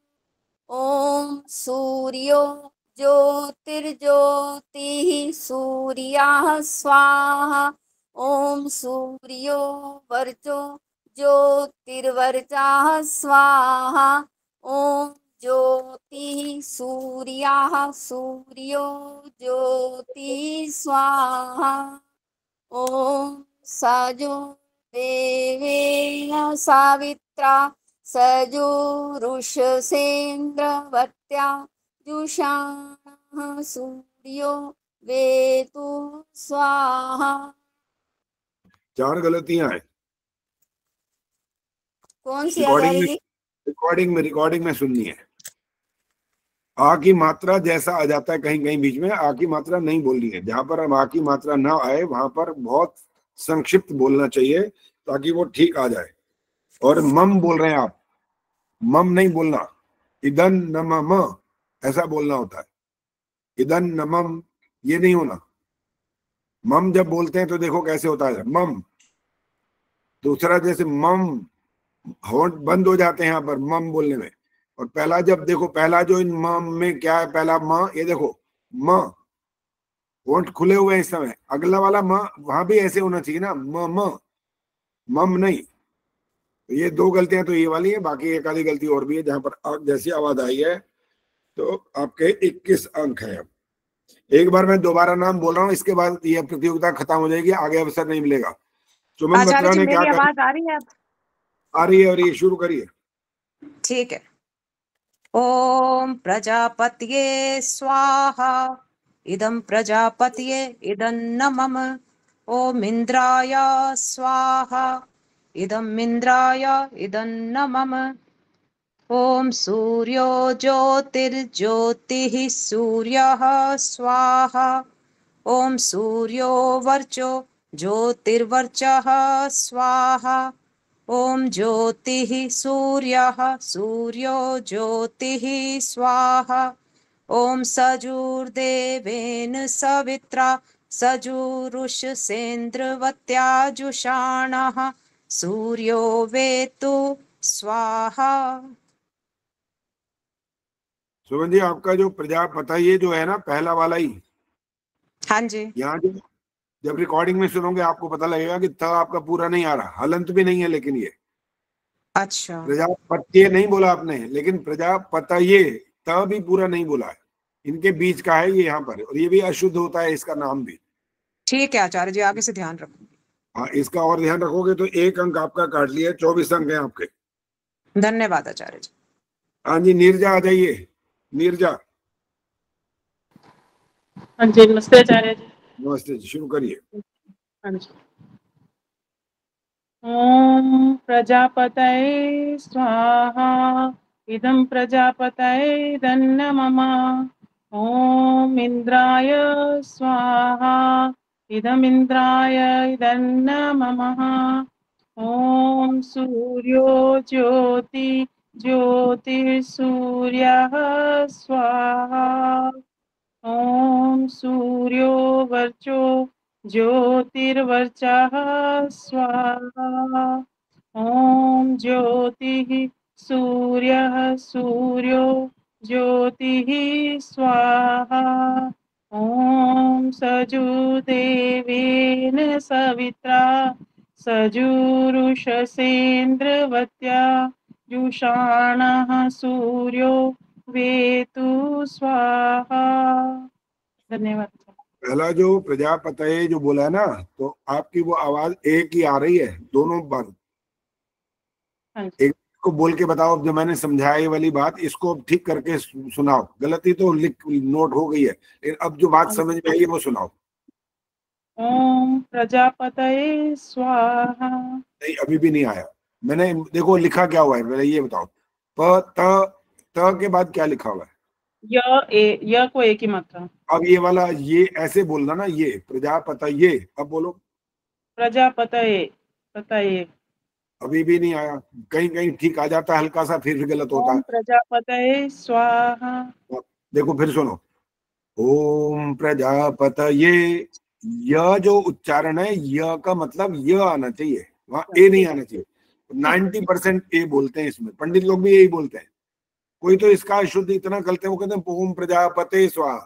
ओम सूर्यो ज्योतिर्ज्योतिः सूर्यः स्वाहा। ओम सूर्यो वर्चो ज्योतिर्वर्चः स्वाहा। ओम ज्योतिः सूर्यः सूर्यो ज्योतिः स्वाहा। ओम सजो देवेन सावित्रा सजुरुषसेन्द्रवत्या जुषाणः सूर्यो वेतु स्वाहा। 4 गलतियां हैं। कौन सी रिकॉर्डिंग में सुननी है। आ की मात्रा जैसा आ जाता है कहीं कहीं बीच में, आ की मात्रा नहीं बोलनी है। जहां पर आ की मात्रा ना आए वहां पर बहुत संक्षिप्त बोलना चाहिए ताकि वो ठीक आ जाए। और मम बोल रहे हैं आप, मम नहीं बोलना। इदन नमम ऐसा बोलना होता है। इदन नमम ये नहीं होना। मम जब बोलते हैं तो देखो कैसे होता है मम। दूसरा जैसे मम होंठ बंद हो जाते हैं यहाँ पर मम बोलने में। और पहला जब देखो, पहला जो इन मम में क्या है, पहला म, ये देखो म, होंठ खुले हुए हैं इस समय। अगला वाला म वहां भी ऐसे होना चाहिए ना, म मम नहीं। तो ये 2 गलतियां तो ये वाली है। बाकी एक आधी गलती और भी है जहां पर जैसी आवाज आई है। तो आपके 21 अंक है। अब एक बार मैं दोबारा नाम बोल रहा हूँ, इसके बाद यह प्रतियोगिता खत्म हो जाएगी, आगे अवसर नहीं मिलेगा। सुमन बत्रा ने क्या मेरी आवाज आ रही है? आ रही है, और ये शुरू करिए। ठीक है। ओम प्रजापतये स्वाहा, इदं प्रजापतये इदं मम। ओम इंद्राय स्वाहा, इदं इंद्राय इदं मम। ओम सूर्यो ज्योतिर्ज्योतिः सूर्यः स्वाहा। ओम सूर्यो वर्चो ज्योतिर्वर्चः स्वाहा। ओम ज्योतिः सूर्यः सूर्यो ज्योतिः स्वाहा। ओम सजुर्देवेन सवित्रा सजुरुषसेन्द्रवत्या जुषाणः सूर्यो वेतु स्वाहा। सुमन जी, आपका जो प्रजापति ये जो है ना, पहला वाला ही, हाँ जी, यहाँ जो जब रिकॉर्डिंग में सुनोगे आपको पता लगेगा कि त आपका पूरा नहीं आ रहा, हलंत भी नहीं है, लेकिन ये अच्छा प्रजापत्य नहीं बोला आपने, लेकिन प्रजापतये त भी पूरा नहीं बोला है, इनके बीच का है ये यहाँ पर, और ये भी अशुद्ध होता है इसका नाम भी। ठीक है आचार्य जी, आगे से ध्यान रखो। हाँ, इसका और ध्यान रखोगे तो 1 अंक आपका काट लिया, 24 अंक है आपके। धन्यवाद आचार्य जी। हाँ जी, नीरजा आ जाइए। नीरजा। हाँ जी, नमस्ते आचार्य जी। नमस्ते जी, शुरू करिए। हाँ जी। ओम प्रजापतये स्वाहा, इदं प्रजापतये इदं मम। ओम इंद्राय स्वाहा, इदं इंद्राय इदं मम। ओम सूर्यो ज्योति ज्योतिर्सूर्यः स्वाहा। ओम सूर्यो वर्चो ज्योतिर्वर्चः स्वाहा। ओम ज्योतिः सूर्यः सूर्यो ज्योतिः स्वाहा। ओम सजुदेवेन सवित्रा सजुरुषसेन्द्रवत्या जुषाणः सूर्यो वेतु स्वाहा। धन्यवाद। पहला जो प्रजापतये जो बोला है ना, तो आपकी वो आवाज एक ही आ रही है दोनों बार। एक को बोल के बताओ, जो मैंने समझाया ये वाली बात, इसको ठीक करके सुनाओ। गलती तो लिख नोट हो गई है, लेकिन अब जो बात समझ में आई है वो सुनाओ। ओम प्रजापतये स्वाहा। नहीं, अभी भी नहीं आया। मैंने देखो लिखा क्या हुआ है, पहले ये बताओ। त के बाद क्या लिखा हुआ है? य को एक ही मात्रा। अब ये वाला ये ऐसे बोलना ना, ये प्रजापतये। अब बोलो प्रजापतये। पतये। अभी भी नहीं आया। कहीं कहीं ठीक आ जाता है हल्का सा, फिर गलत होता है। प्रजापतये स्वाहा। देखो फिर सुनो। ओम प्रजापतये, यह जो उच्चारण है, यह का मतलब यह आना चाहिए, वहां ए नहीं आना चाहिए। 90% ए बोलते हैं इसमें, पंडित लोग भी यही बोलते हैं। कोई तो इसका शुद्ध इतना करते हैं, वो कहते हैं ओम प्रजापते स्वाहा,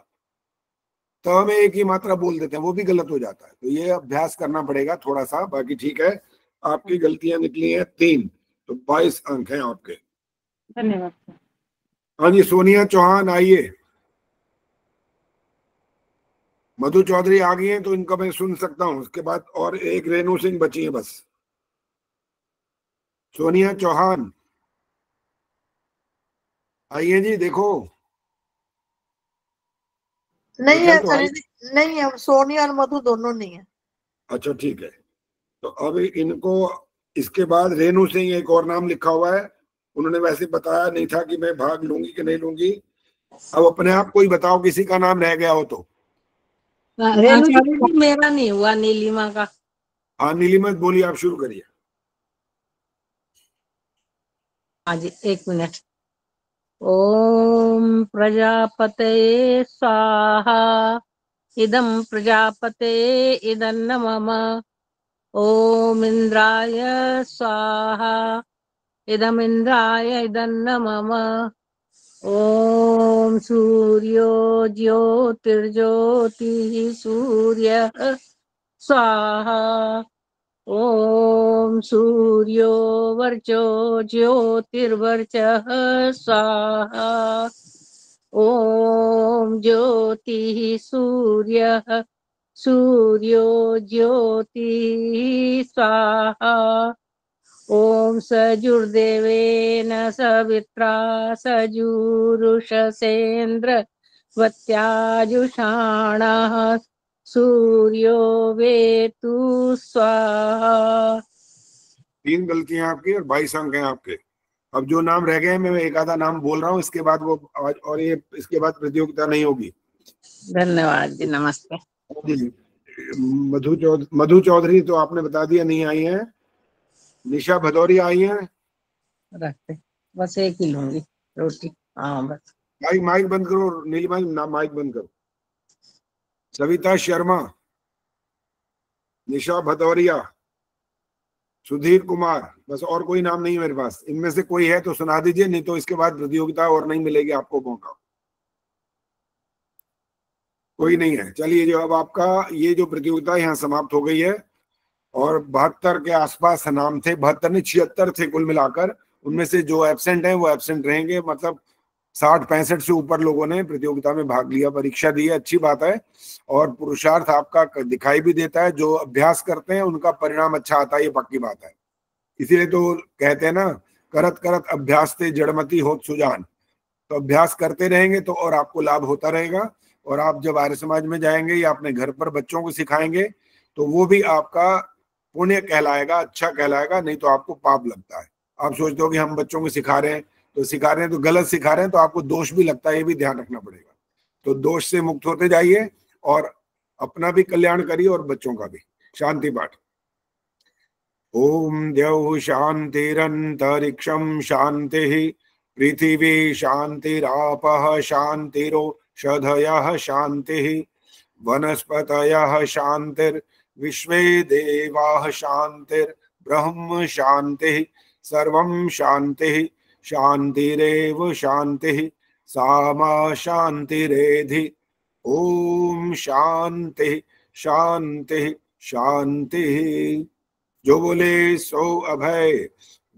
तो में एक ही मात्रा बोल देते हैं, वो भी गलत हो जाता है। तो ये अभ्यास करना पड़ेगा थोड़ा सा। बाकी ठीक है, आपकी गलतियां निकली हैं 3, तो 22 अंक हैं आपके। धन्यवाद। हाँ जी, सोनिया चौहान आइए। मधु चौधरी आ गई हैं, तो इनका मैं सुन सकता हूं। उसके बाद और एक रेणु सिंह बची है बस। सोनिया चौहान आइए जी। देखो नहीं है नहीं है, सोनिया और मधु दोनों नहीं है। अच्छा ठीक है, तो अब इनको इसके बाद रेणु सिंह एक और नाम लिखा हुआ है। उन्होंने वैसे बताया नहीं था कि मैं भाग लूंगी कि नहीं लूंगी। अब अपने आप कोई बताओ, किसी का नाम रह गया हो तो। मेरा नहीं हुआ, नीलिमा का। हाँ नीलिमा बोलिए, आप शुरू करिए। हाँ जी, 1 मिनट। ओम प्रजापतये स्वाहा, इदं प्रजापतये इदं मम। ओम इंद्राय स्वाहा, इदं इंद्राय इदं मम। ओम सूर्यो ज्योतिर्ज्योतिः सूर्यः स्वाहा। ओम सूर्यो वर्चो ज्योतिर्वर्चः स्वाहा। ओम ज्योति सूर्यः सूर्यो ज्योति स्वाहा ओम सजुर्देवेन सवित्रा सजुरुषसेन्द्र वत्याजुषाणः सूर्यो वेतु स्वाहा। 3 गलतियां आपकी और 22 अंक हैं आपके। अब जो नाम रह गए मैं एक आधा नाम बोल रहा हूँ, इसके बाद वो और ये इसके बाद प्रतियोगिता नहीं होगी। धन्यवाद जी, नमस्ते जी। मधु चौधरी तो आपने बता दिया नहीं आई है। निशा भदौरिया आई है। रखते बस एक ही लूंगी रोटी। हाँ बस। माइक बंद करो नीलिमा, माइक बंद करो। सविता शर्मा, निशा भदौरिया, सुधीर कुमार, बस और कोई नाम नहीं है मेरे पास। इनमें से कोई है तो सुना दीजिए, नहीं तो इसके बाद प्रतियोगिता और नहीं मिलेगी आपको मौका। कोई नहीं है। चलिए, जो अब आपका ये जो प्रतियोगिता यहाँ समाप्त हो गई है और 72 के आसपास नाम थे, 72 नहीं 76 थे कुल मिलाकर। उनमें से जो एब्सेंट हैं वो एब्सेंट रहेंगे, मतलब 60-65 से ऊपर लोगों ने प्रतियोगिता में भाग लिया, परीक्षा दी है, अच्छी बात है। और पुरुषार्थ आपका दिखाई भी देता है। जो अभ्यास करते हैं उनका परिणाम अच्छा आता है, ये पक्की बात है। इसीलिए तो कहते हैं ना, करत करत अभ्यास ते जड़मती होत सुजान। तो अभ्यास करते रहेंगे तो और आपको लाभ होता रहेगा। और आप जब आर्य समाज में जाएंगे या अपने घर पर बच्चों को सिखाएंगे तो वो भी आपका पुण्य कहलाएगा, अच्छा कहलाएगा, नहीं तो आपको पाप लगता है। आप सोचते हो कि हम बच्चों को सिखा रहे हैं तो गलत सिखा रहे हैं, तो आपको दोष भी लगता है, ये भी ध्यान रखना पड़ेगा। तो दोष से मुक्त होते जाइए और अपना भी कल्याण करिए और बच्चों का भी। शांति पाठ। ओम द्यौः शान्तिरन्तरिक्षं शान्तिः पृथिवी शान्तिरापः शान्तिरोषधयः शान्तिः वनस्पतयः शान्तिर्विश्वे देवाः शान्तिर्ब्रह्म शान्तिः सर्वं शान्तिः शान्तिरेव शान्तिः सामा शान्तिरेधि। ओम शांति शांति शांति। जो बोले सो अभय।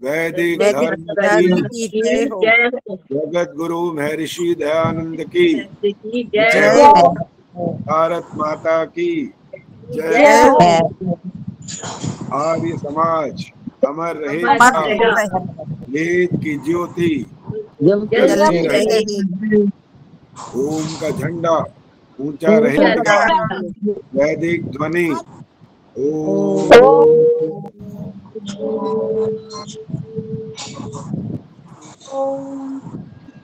वैदिक धर्म की जगत गुरु महर्षि दयानंद की जय। भारत माता की जय। आर्य समाज अमर रहेगा। वेद की ज्योति ओम का झंडा ऊंचा रहेगा। वैदिक ध्वनि ओम।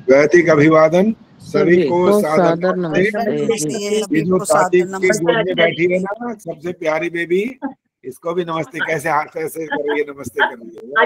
वैदिक अभिवादन सभी को सादर नमस्ते। ये जो ताती के गोद में बैठी है ना, सबसे प्यारी बेबी, इसको भी नमस्ते। कैसे हाथ ऐसे करिए, नमस्ते करिए।